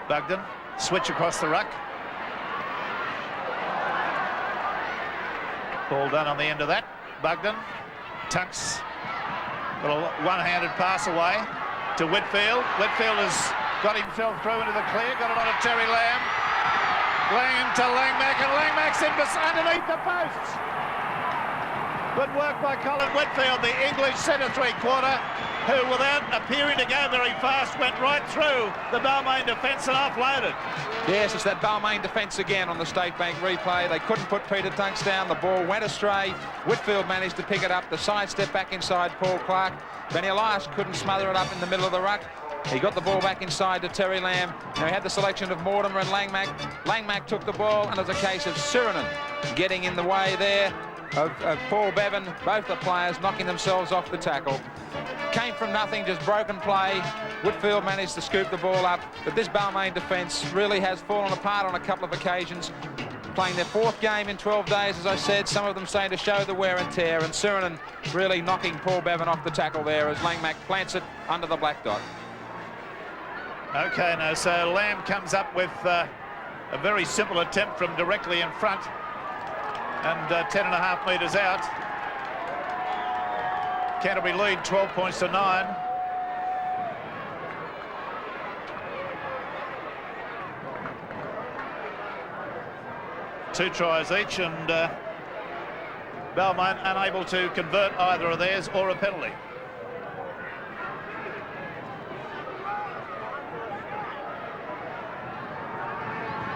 Bugden, switch across the ruck. Ball done on the end of that. Bugden, Tunks, got a one-handed pass away to Whitfield. Whitfield has got himself through into the clear, got it on to Terry Lamb. Lamb to Langmack, and Langmack's in underneath the posts. Good work by Colin Whitfield, the English centre three-quarter, who, without appearing to go very fast, went right through the Balmain defence and offloaded. Yes, it's that Balmain defence again on the State Bank replay. They couldn't put Peter Tunks down. The ball went astray. Whitfield managed to pick it up. The sidestep back inside Paul Clark. Benny Elias couldn't smother it up in the middle of the ruck. He got the ball back inside to Terry Lamb. Now he had the selection of Mortimer and Langmack. Langmack took the ball, and it was a case of Sirinen getting in the way there of Paul Bevan. Both the players knocking themselves off the tackle. Came from nothing, just broken play. Whitfield managed to scoop the ball up, but this Balmain defence really has fallen apart on a couple of occasions. Playing their 4th game in 12 days, as I said, some of them starting to show the wear and tear, and Sirinen really knocking Paul Bevan off the tackle there as Langmack plants it under the black dot. Okay, now, so Lamb comes up with a very simple attempt from directly in front and 10.5 metres out. Canterbury lead 12 points to 9. Two tries each, and Balmain unable to convert either of theirs or a penalty.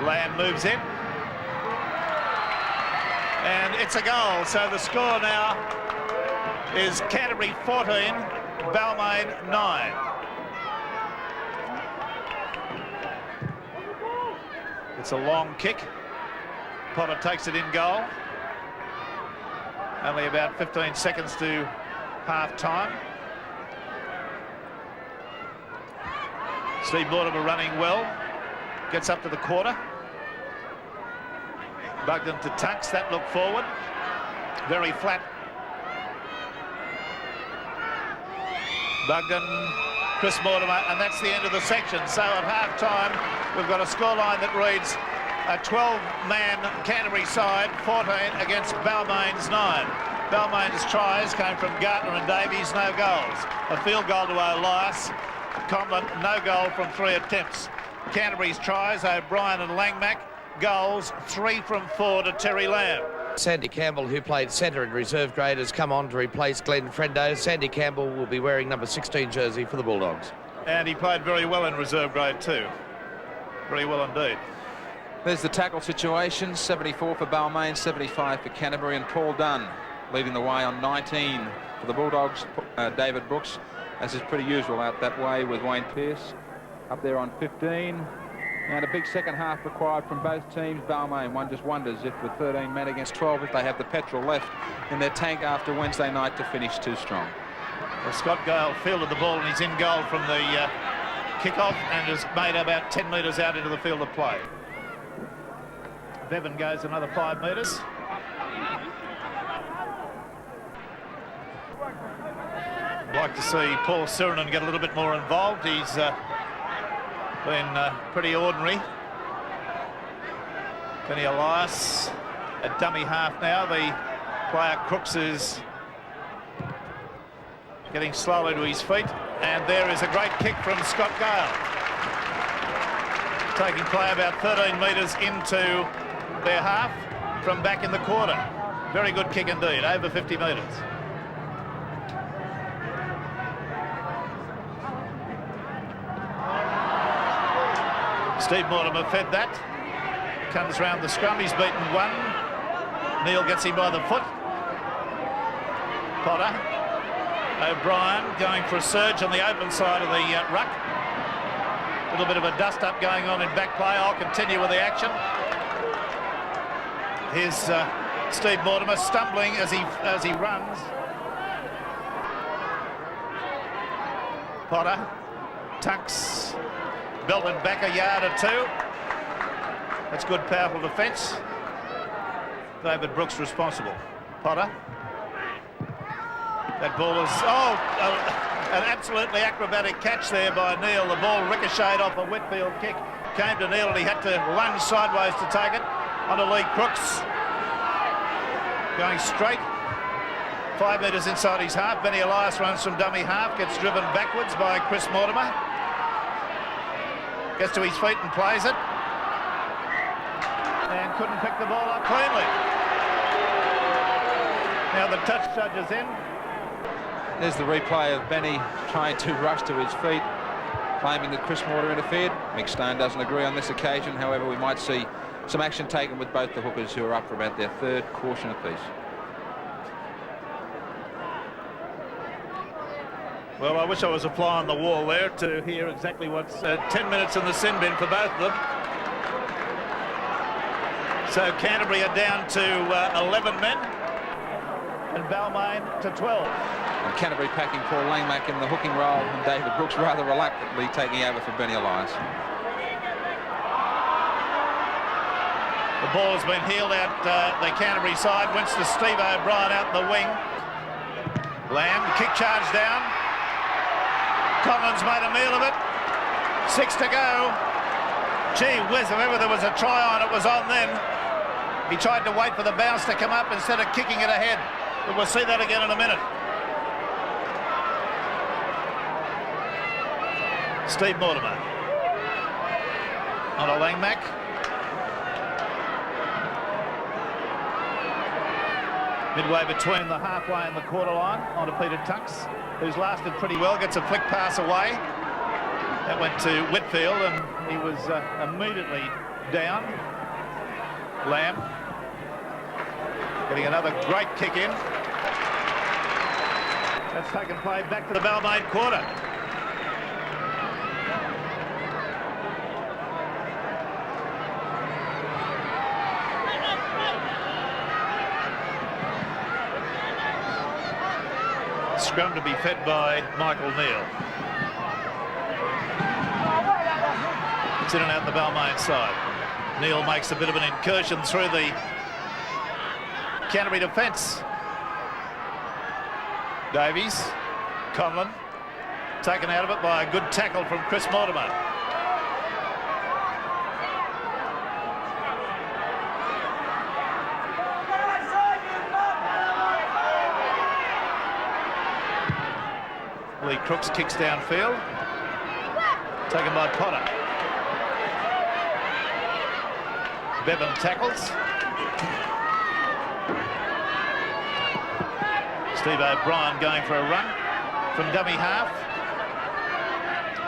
Lamb moves in, and it's a goal. So the score now is Canterbury 14, Balmain 9. It's a long kick. Potter takes it in goal. Only about 15 seconds to half time. Steve Mortimer running well. Gets up to the quarter. Bugden to Tunks. That look forward. Very flat. Bugden, Chris Mortimer, and that's the end of the section. So at half-time, we've got a scoreline that reads a 12-man Canterbury side, 14 against Balmain's 9. Balmain's tries came from Gartner and Davies, no goals. A field goal to Elias. Conlon, no goal from 3 attempts. Canterbury's tries, O'Brien and Langmack, goals 3 from 4 to Terry Lamb. Sandy Campbell, who played centre in reserve grade, has come on to replace Glenn Frendo. Sandy Campbell will be wearing number 16 jersey for the Bulldogs. And he played very well in reserve grade too. Very well indeed. There's the tackle situation, 74 for Balmain, 75 for Canterbury, and Paul Dunn leading the way on 19 for the Bulldogs. David Brooks, as is pretty usual out that way with Wayne Pearce, up there on 15. And a big second half required from both teams. Balmain, one just wonders if with 13 men against 12, if they have the petrol left in their tank after Wednesday night to finish too strong. Well, Scott Gale fielded the ball and he's in goal from the kick-off and has made about 10 metres out into the field of play. Bevan goes another 5 metres. I'd like to see Paul Sirinen get a little bit more involved. He's been pretty ordinary. Benny Elias at dummy half now. The player Crooks is getting slowly to his feet, and there is a great kick from Scott Gale, taking play about 13 metres into their half from back in the quarter. Very good kick indeed, over 50 metres. Steve Mortimer fed that. Comes round the scrum. He's beaten 1. Neil gets him by the foot. Potter. O'Brien going for a surge on the open side of the ruck. A little bit of a dust-up going on in back play. I'll continue with the action. Here's Steve Mortimer stumbling as he runs. Potter. Tunks. Belted back a yard or 2. That's good, powerful defence. David Brooks responsible. Potter. That ball is, an absolutely acrobatic catch there by Neil. The ball ricocheted off a Whitfield kick. Came to Neil and he had to lunge sideways to take it. On to Lee Crooks. Going straight. 5 metres inside his half. Benny Elias runs from dummy half. Gets driven backwards by Chris Mortimer. Gets to his feet and plays it. And couldn't pick the ball up cleanly. Now the touch judge is in. There's the replay of Benny trying to rush to his feet, claiming that Chris Mortimer interfered. Mick Stone doesn't agree on this occasion. However, we might see some action taken with both the hookers, who are up for about their 3rd caution apiece. Well, I wish I was a fly on the wall there to hear exactly what's 10 minutes in the sin bin for both of them. So Canterbury are down to 11 men and Balmain to 12. And Canterbury packing Paul Langmack in the hooking role, and David Brooks rather reluctantly taking over for Benny Elias. The ball has been heeled out the Canterbury side. Wins to Steve O'Brien out the wing. Lamb, kick charge down. Collins made a meal of it. 6 to go. Gee whiz, if ever there was a try on, it was on then. He tried to wait for the bounce to come up instead of kicking it ahead. But we'll see that again in a minute. Steve Mortimer. On a Langmack. Midway between the halfway and the quarter line, on to Peter Tunks, who's lasted pretty well, gets a flick pass away. That went to Whitfield and he was immediately down. Lamb getting another great kick in. That's taken play back to the Balmain quarter. Scrum to be fed by Michael Neal. It's in and out the Balmain side. Neil makes a bit of an incursion through the Canterbury defence. Davies, Conlon, taken out of it by a good tackle from Chris Mortimer. Lee Crooks kicks downfield, taken by Potter. Bevan tackles. Steve O'Brien going for a run from dummy half.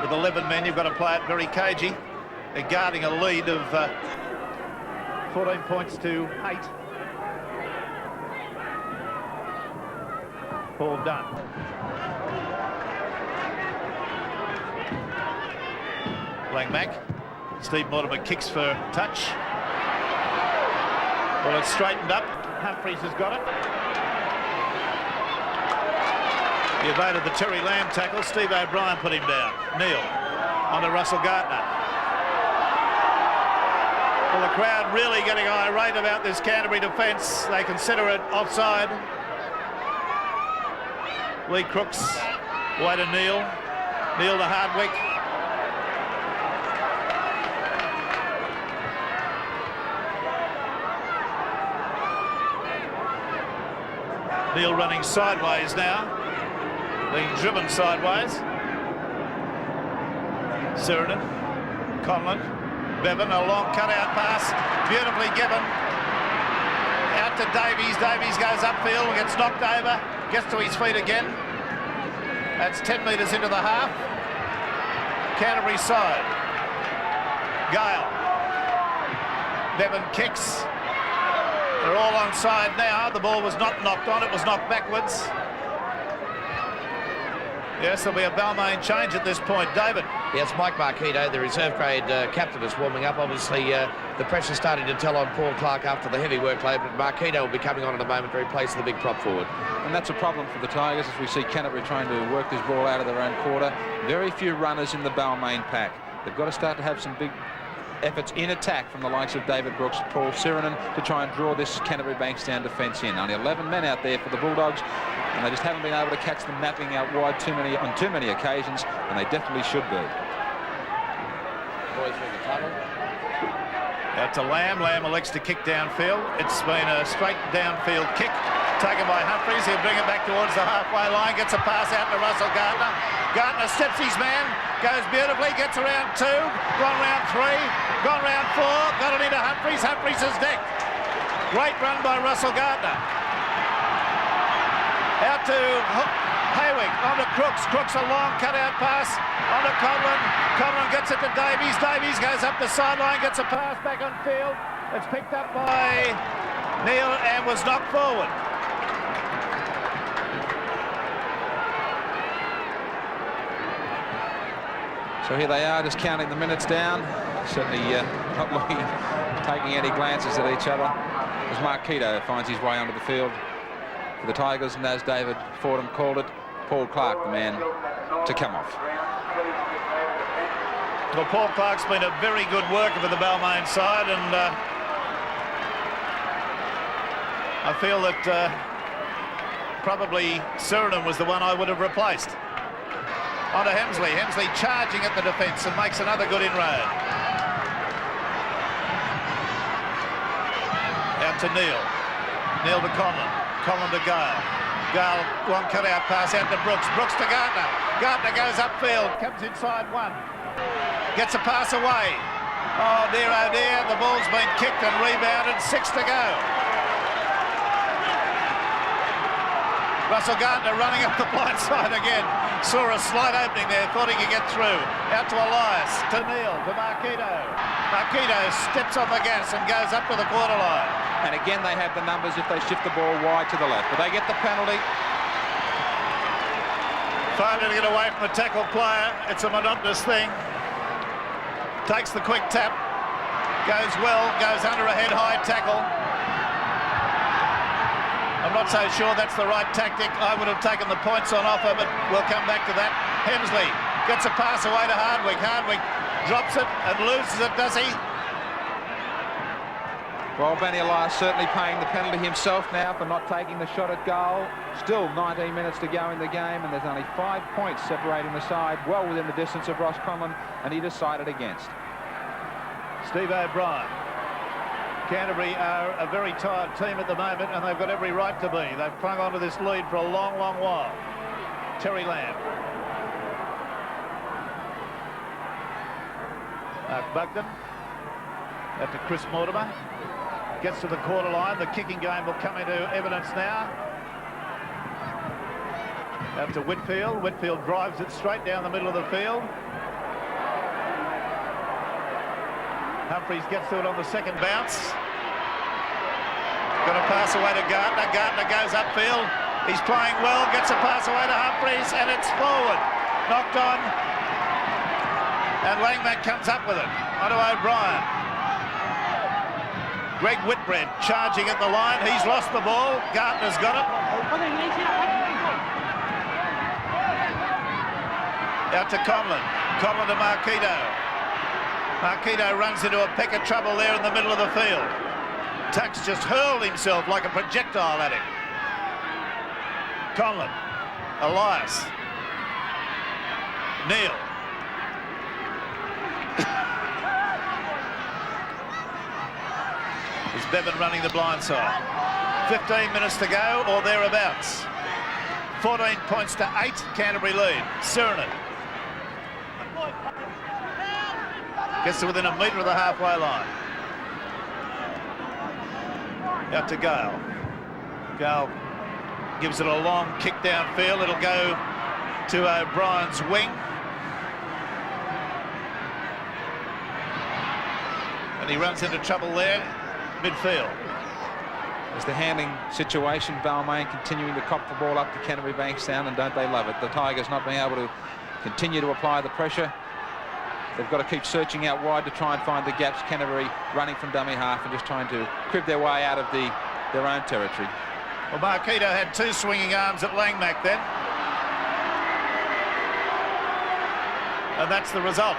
With 11 men, you've got to play it very cagey. They're guarding a lead of 14 points to 8. Paul Dunn. Langmack. Steve Mortimer kicks for touch. Well, it's straightened up. Humphries has got it. He evaded the Terry Lamb tackle. Steve O'Brien put him down. Neil onto Russell Gardner. Well, the crowd really getting irate about this Canterbury defence. They consider it offside. Lee Crooks, way to Neil. Neil to Hardwick. Neil running sideways now, being driven sideways. Sheridan, Conlon, Bevan, a long cutout pass, beautifully given. Out to Davies. Davies goes upfield and gets knocked over, gets to his feet again. That's 10 metres into the half. Canterbury side. Gale. Bevan kicks. They're all onside now. The ball was not knocked on, it was knocked backwards. Yes, there'll be a Balmain change at this point. David. Yes, Mike Marquito, the reserve grade captain, is warming up. Obviously, the pressure's starting to tell on Paul Clark after the heavy workload, but Marquito will be coming on in a moment to replace the big prop forward. And that's a problem for the Tigers as we see Canterbury trying to work this ball out of their own quarter. Very few runners in the Balmain pack. They've got to start to have some big efforts in attack from the likes of David Brooks, Paul Sirenen to try and draw this Canterbury Bankstown defence in. Only 11 men out there for the Bulldogs, and they just haven't been able to catch them napping out wide on too many occasions, and they definitely should be. Boys through the tunnel. Out to Lamb. Lamb elects to kick downfield. It's been a straight downfield kick taken by Humphries. He'll bring it back towards the halfway line. Gets a pass out to Russell Gardner. Gardner steps his man. Goes beautifully. Gets around 2. Gone round 3. Gone round 4. Got it into Humphries. Humphries is decked. Great run by Russell Gardner. Out to Haywig. Onto Crooks. Crooks a long cutout pass. Onto Conlon. Conlon gets it to Davies. Davies goes up the sideline. Gets a pass back on field. It's picked up by Neil and was knocked forward. So here they are, just counting the minutes down. Certainly not looking, taking any glances at each other as Marquito finds his way onto the field for the Tigers, and as David Fordham called it, Paul Clark, the man to come off. Well, Paul Clark's been a very good worker for the Balmain side, and I feel that probably Sheridan was the one I would have replaced. Onto Hemsley. Hemsley charging at the defence and makes another good inroad. Out to Neil. Neil to Conlon. Conlon to Gale. Gale, one cut-out pass out to Brooks. Brooks to Gardner. Gardner goes upfield. Comes inside 1. Gets a pass away. Oh dear, the ball's been kicked and rebounded. 6 to go. Russell Gardner running up the blind side again. Saw a slight opening there, thought he could get through. Out to Elias, to Neil, to Marquito. Marquito steps on the gas and goes up to the quarter line. And again, they have the numbers if they shift the ball wide to the left. But they get the penalty. Failure to get away from the tackle player. It's a monotonous thing. Takes the quick tap. Goes well, goes under a head-high tackle. I'm not so sure that's the right tactic. I would have taken the points on offer, but we'll come back to that. Hemsley gets a pass away to Hardwick. Hardwick drops it and loses it, does he? Well, Benny Elias certainly paying the penalty himself now for not taking the shot at goal. Still 19 minutes to go in the game, and there's only 5 points separating the side, well within the distance of Ross Conlon, and he decided against. Steve O'Brien. Canterbury are a very tired team at the moment, and they've got every right to be. They've clung on to this lead for a long, long while. Terry Lamb. Mark Bugden. Out to Chris Mortimer. Gets to the quarter line. The kicking game will come into evidence now. Out to Whitfield. Whitfield drives it straight down the middle of the field. Humphries gets to it on the second bounce. Got a pass away to Gardner. Gardner goes upfield. He's playing well. Gets a pass away to Humphries, and it's forward. Knocked on. And Langmack comes up with it. Onto O'Brien. Greg Whitbread charging at the line. He's lost the ball. Gardner's got it. Out to Conlon. Conlon to Marquito. Marquito runs into a peck of trouble there in the middle of the field. Tux just hurled himself like a projectile at him. Conlon. Elias. Neil. Is Bevan running the blind side. 15 minutes to go or thereabouts. 14 points to 8, Canterbury lead. Sirenin. Gets to within a metre of the halfway line. Out to Gale. Gale gives it a long kick downfield. It'll go to O'Brien's wing. And he runs into trouble there, midfield. As the handling situation, Balmain continuing to cop the ball up to Canterbury Bankstown, and don't they love it? The Tigers not being able to continue to apply the pressure. They've got to keep searching out wide to try and find the gaps. Canterbury running from dummy half and just trying to crib their way out of their own territory. Well, Marquito had 2 swinging arms at Langmack then. And that's the result.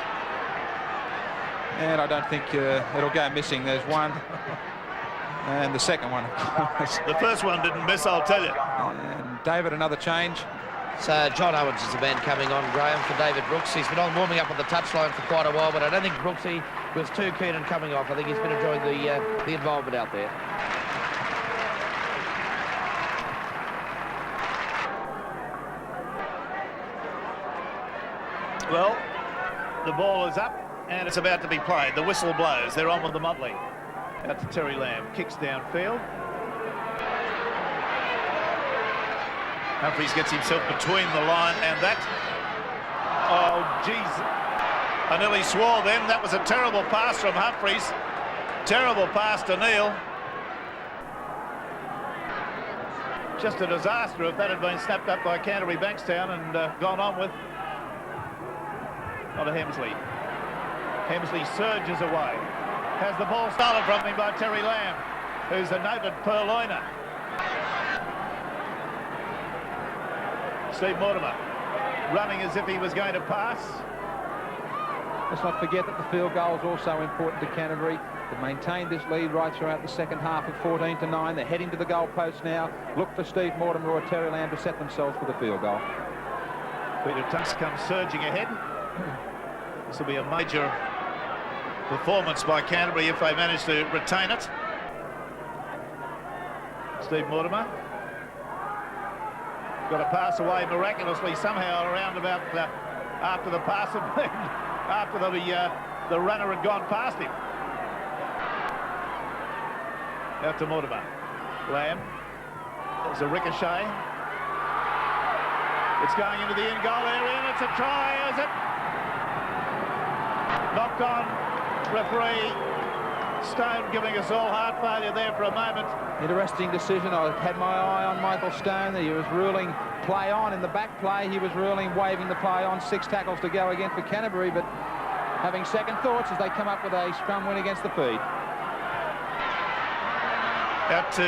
And I don't think it'll go missing. There's one. And the second one, of course. The first one didn't miss, I'll tell you. And David, another change. So John Owens is the man coming on, Graham, for David Brooks. He's been on warming up on the touchline for quite a while, but I don't think Brooksy was too keen on coming off. I think he's been enjoying the involvement out there. Well, the ball is up and it's about to be played. The whistle blows. They're on with the Motley. Out to Terry Lamb. Kicks downfield. Humphries gets himself between the line and that. Oh, geez. I nearly swore then. That was a terrible pass from Humphries. Terrible pass to Neil. Just a disaster if that had been snapped up by Canterbury Bankstown and gone on with. Not a Hemsley. Hemsley surges away. Has the ball stolen from him by Terry Lamb, who's a noted purloiner. Steve Mortimer running as if he was going to pass. Let's not forget that the field goal is also important to Canterbury. They've maintained this lead right throughout the second half of 14-9. They're heading to the goal post now. Look for Steve Mortimer or Terry Lamb to set themselves for the field goal. Peter Tux comes surging ahead. This will be a major performance by Canterbury if they manage to retain it. Steve Mortimer got a pass away miraculously somehow around about after the pass had been, after the runner had gone past him. Out to Mortimer. Lamb. There's a ricochet. It's going into the in-goal area and it's a try, is it? Knocked on. Referee Stone giving us all heart failure there for a moment. Interesting decision. I had my eye on Michael Stone. He was ruling play on in the back play. He was ruling waving the play on. 6 tackles to go again for Canterbury, but having second thoughts as they come up with a scrum win against the feed. Out to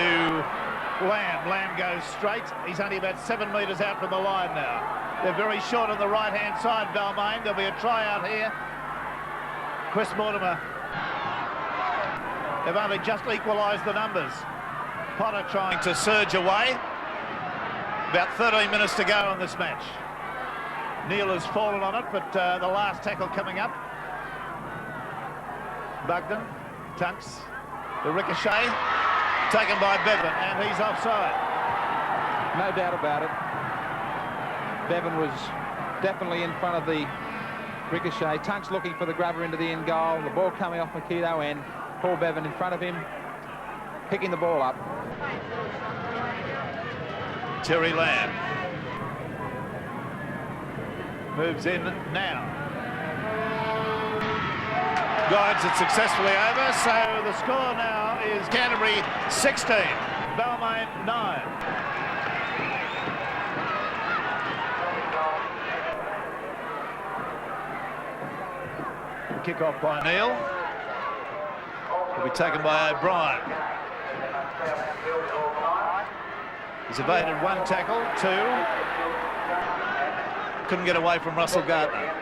Lamb. Lamb goes straight. He's only about 7 metres out from the line now. They're very short on the right-hand side, Balmain. There'll be a try out here. Chris Mortimer. They've only just equalised the numbers. Potter trying to surge away. About 13 minutes to go in this match. Neil has fallen on it, but the last tackle coming up. Bugden, Tunks, the ricochet, taken by Bevan, and he's offside. No doubt about it. Bevan was definitely in front of the ricochet. Tunks looking for the grabber into the end goal. The ball coming off Makito and Paul Bevan in front of him, picking the ball up. Terry Lamb moves in now. Guides it successfully over, so the score now is Canterbury 16, Balmain 9. Kick off by Neil. Will be taken by O'Brien. He's evaded one tackle, two. Couldn't get away from Russell Gardner.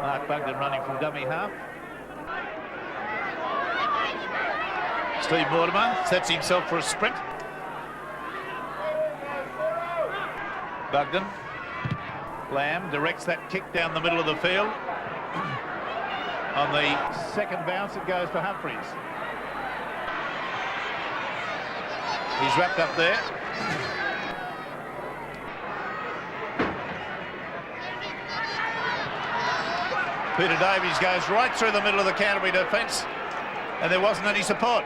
Mark Bugden running from dummy half. Steve Mortimer sets himself for a sprint. Bugden. Lamb directs that kick down the middle of the field. On the second bounce, it goes to Humphreys. He's wrapped up there. Peter Davies goes right through the middle of the Canterbury defence, and there wasn't any support.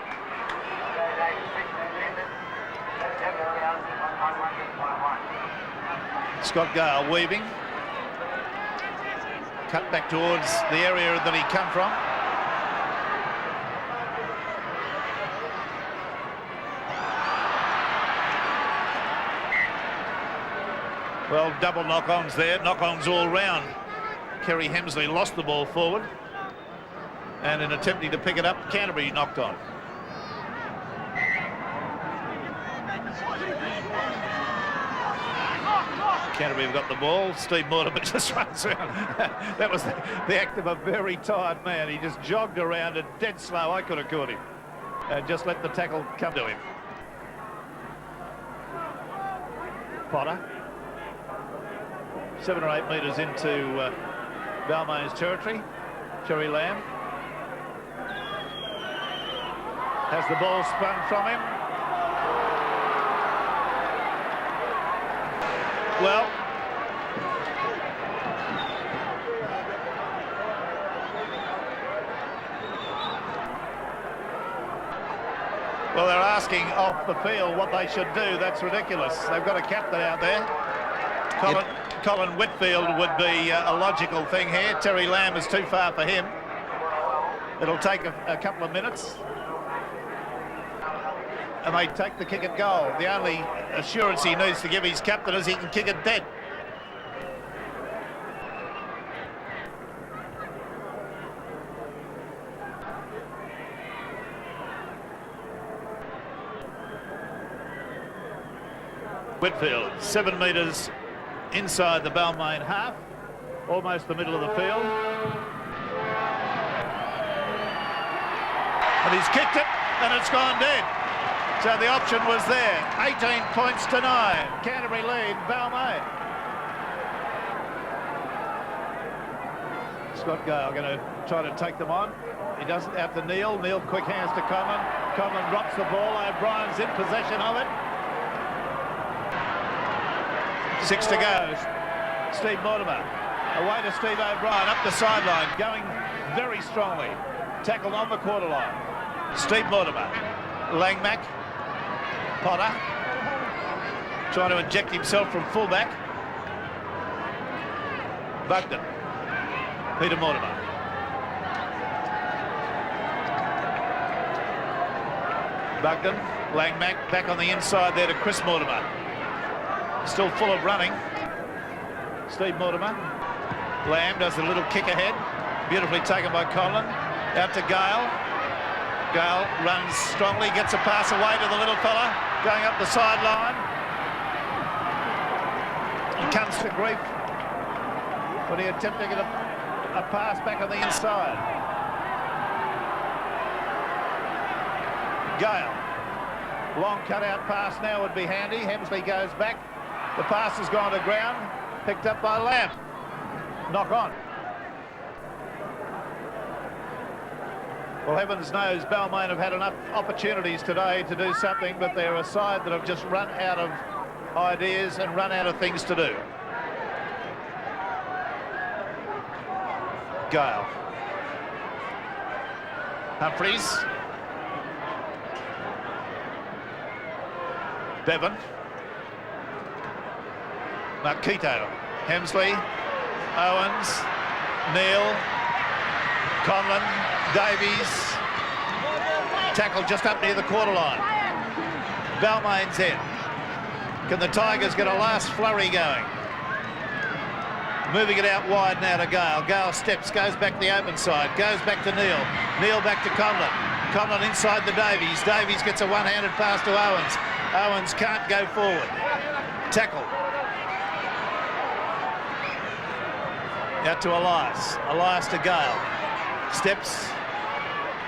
Scott Gale weaving. Cut back towards the area that he come from. Well, double knock-ons there, knock-ons all round. Kerry Hemsley lost the ball forward, and in attempting to pick it up, Canterbury knocked on. Canterbury have got the ball. Steve Mortimer just runs around. That was the act of a very tired man. He just jogged around it dead slow. I could have caught him and just let the tackle come to him. Potter. 7 or 8 metres into Balmain's territory. Cherry Lamb has the ball spun from him. Well, they're asking off the field what they should do. That's ridiculous. They've got a captain out there. Colin Whitfield would be a logical thing here. Terry Lamb is too far for him. It'll take a couple of minutes. And they take the kick at goal. The only assurance he needs to give his captain is he can kick it dead. Whitfield, 7 metres inside the Balmain half, almost the middle of the field. And he's kicked it, and it's gone dead. So the option was there. 18 points to 9. Canterbury lead, Balmain. Scott Gale going to try to take them on. He doesn't have to Neil. Neil quick hands to Conlon. Conlon drops the ball. O'Brien's in possession of it. 6 to go. Steve Mortimer. Away to Steve O'Brien. Up the sideline. Going very strongly. Tackled on the quarter line. Steve Mortimer. Langmack. Potter trying to inject himself from fullback. Bugden. Peter Mortimer. Bugden. Langmack back on the inside there to Chris Mortimer. Still full of running. Steve Mortimer. Lamb does a little kick ahead. Beautifully taken by Conlon. Out to Gale. Gale runs strongly, gets a pass away to the little fella, going up the sideline. comes to grief when he attempted to get a pass back on the inside. Gale. Long cut-out pass now would be handy. Hemsley goes back. The pass has gone to ground. Picked up by Lamb. Knock on. Well, heavens knows Balmain have had enough opportunities today to do something, but they're a side that have just run out of ideas and run out of things to do. Gale. Humphreys. Bevan. Marquito. Hemsley. Owens. Neal. Conlon. Davies. Tackle just up near the quarter line. Balmain's in. Can the Tigers get a last flurry going? Moving it out wide now to Gale. Gale steps, goes back the open side, goes back to Neal. Neal back to Conlon. Conlon inside the Davies. Davies gets a one-handed pass to Owens. Owens can't go forward. Tackle. Out to Elias. Elias to Gale. Steps.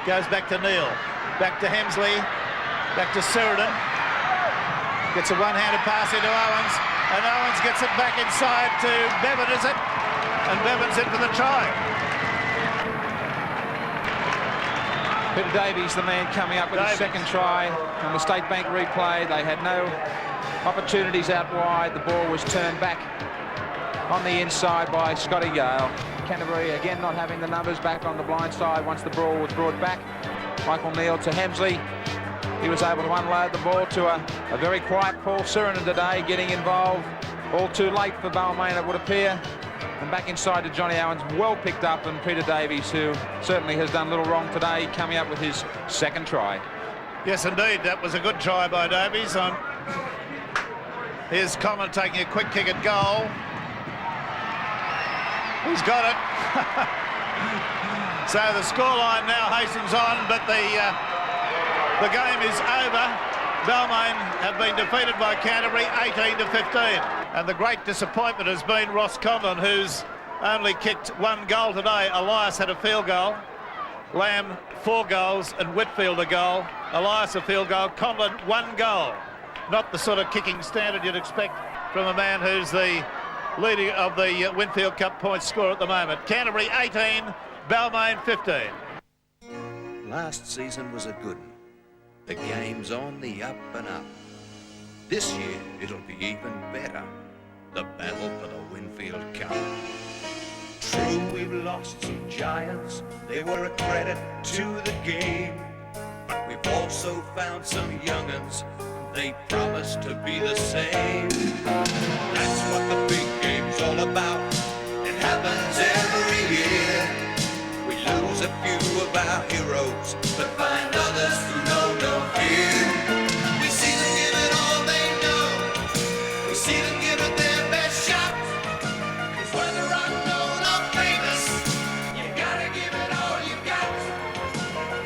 Goes back to Neal. Back to Hemsley. Back to Sheridan. Gets a one-handed pass into Owens. And Owens gets it back inside to Bevan, is it? And Bevan's in for the try. Peter Davies, the man coming up with his second try on the State Bank replay. They had no opportunities out wide. The ball was turned back on the inside by Scotty Gale. Canterbury again not having the numbers back on the blind side once the ball was brought back. Michael Neal to Hemsley. He was able to unload the ball to a very quiet Paul Sheridan today, getting involved. All too late for Balmain, it would appear. And back inside to Johnny Owens, well picked up, and Peter Davies, who certainly has done little wrong today, coming up with his second try. Yes, indeed, that was a good try by Davies. Here's Conlon taking a quick kick at goal. He's got it. So the scoreline now hastens on, but the game is over. Balmain have been defeated by Canterbury 18-15. And the great disappointment has been Ross Conlon, who's only kicked one goal today. Elias had a field goal. Lamb 4 goals and Whitfield a goal. Elias a field goal. Conlon 1 goal. Not the sort of kicking standard you'd expect from a man who's the leader of the Winfield Cup points score at the moment. Canterbury 18, Balmain 15. Last season was a good one. The game's on the up and up. This year, it'll be even better. The battle for the Winfield Cup. True, we've lost some giants. They were a credit to the game. But we've also found some young'uns. They promise to be the same. That's what the big game's all about. It happens every year. We lose a few of our heroes, but find others who know no fear. We see them give it all they know. We see them give it their best shot. 'Cause whether unknown or famous, you gotta give it all you got.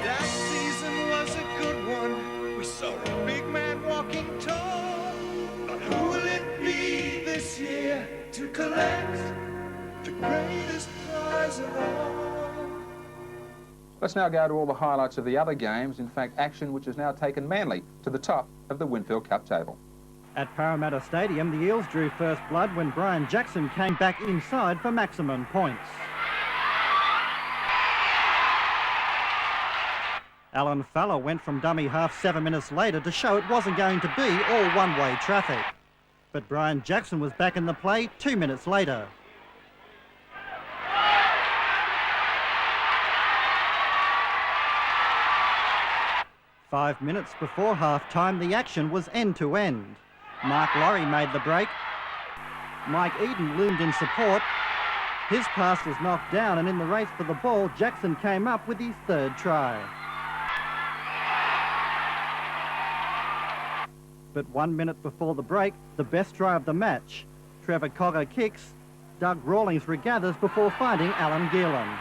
That season was a good one. We saw a big man walking tall. But who will it be this year to collect the greatest prize of all? Let's now go to all the highlights of the other games. In fact, action which has now taken Manly to the top of the Winfield Cup table. At Parramatta Stadium, the Eels drew first blood when Brian Jackson came back inside for maximum points. Alan Fowler went from dummy half 7 minutes later to show it wasn't going to be all one-way traffic. But Brian Jackson was back in the play 2 minutes later. Five minutes before half-time, the action was end-to-end. Mark Laurie made the break. Mike Eden loomed in support. His pass was knocked down, and in the race for the ball, Jackson came up with his third try. But 1 minute before the break, the best try of the match. Trevor Cogger kicks, Doug Rawlings regathers before finding Alan Geelan.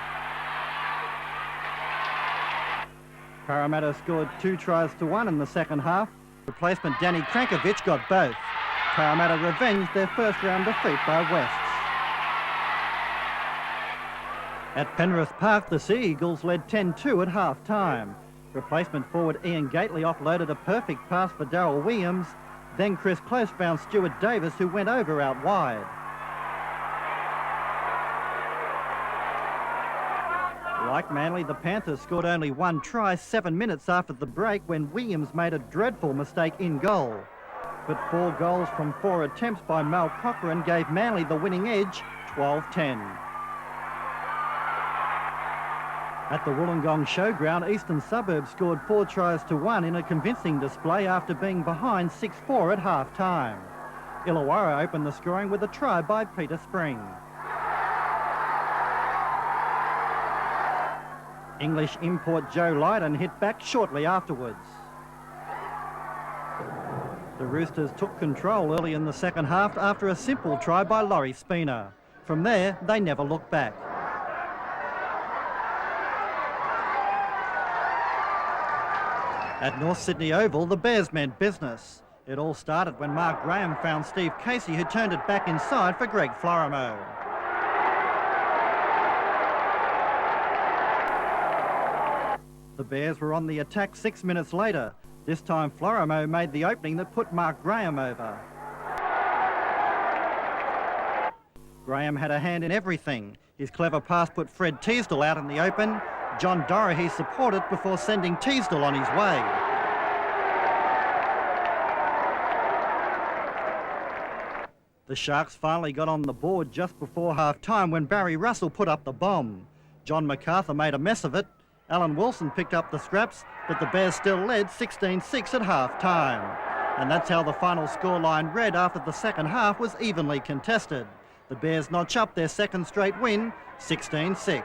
Parramatta scored 2 tries to 1 in the second half. Replacement Danny Krankovic got both. Parramatta revenged their first round defeat by Wests. At Penrith Park, the Sea Eagles led 10-2 at half-time. Replacement forward Ian Gately offloaded a perfect pass for Darryl Williams. Then Chris Close found Stuart Davis, who went over out wide. Like Manly, the Panthers scored only one try 7 minutes after the break when Williams made a dreadful mistake in goal. But 4 goals from 4 attempts by Mal Cochrane gave Manly the winning edge, 12-10. At the Wollongong Showground, Eastern Suburbs scored 4 tries to 1 in a convincing display after being behind 6-4 at half-time. Illawarra opened the scoring with a try by Peter Spring. English import Joe Lydon hit back shortly afterwards. The Roosters took control early in the second half after a simple try by Laurie Spina. From there, they never looked back. At North Sydney Oval, the Bears meant business. It all started when Mark Graham found Steve Casey, who turned it back inside for Greg Florimo. The Bears were on the attack 6 minutes later. This time Florimo made the opening that put Mark Graham over. Graham had a hand in everything. His clever pass put Fred Teasdale out in the open. John Dorahy supported before sending Teasdale on his way. The Sharks finally got on the board just before half-time when Barry Russell put up the bomb. John MacArthur made a mess of it. Alan Wilson picked up the scraps, but the Bears still led 16-6 at half-time. And that's how the final scoreline read after the second half was evenly contested. The Bears notch up their second straight win, 16-6.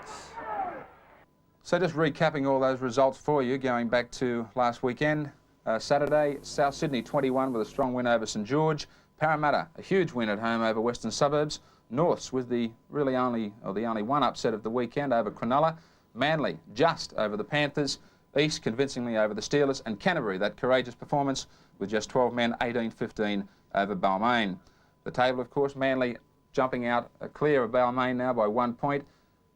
So just recapping all those results for you, going back to last weekend. Saturday, South Sydney 21 with a strong win over St George. Parramatta, a huge win at home over Western Suburbs. Norths with the only one upset of the weekend over Cronulla. Manly just over the Panthers. East convincingly over the Steelers. And Canterbury, that courageous performance with just 12 men, 18-15 over Balmain. The table, of course, Manly jumping out clear of Balmain now by 1 point.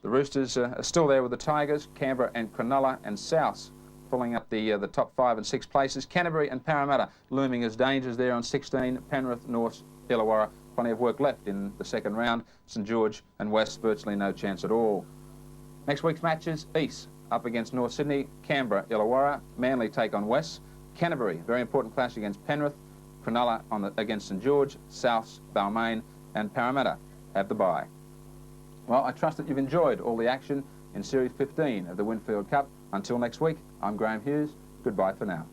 The Roosters are still there with the Tigers, Canberra and Cronulla and South pulling up the top 5 and 6 places. Canterbury and Parramatta looming as dangers there on 16. Penrith, North, Illawarra, plenty of work left in the second round. St George and West, virtually no chance at all. Next week's matches, East up against North Sydney, Canberra, Illawarra, Manly take on West, Canterbury, very important clash against Penrith, Cronulla against St George, South, Balmain and Parramatta have the bye. Well, I trust that you've enjoyed all the action in Series 15 of the Winfield Cup. Until next week, I'm Graeme Hughes. Goodbye for now.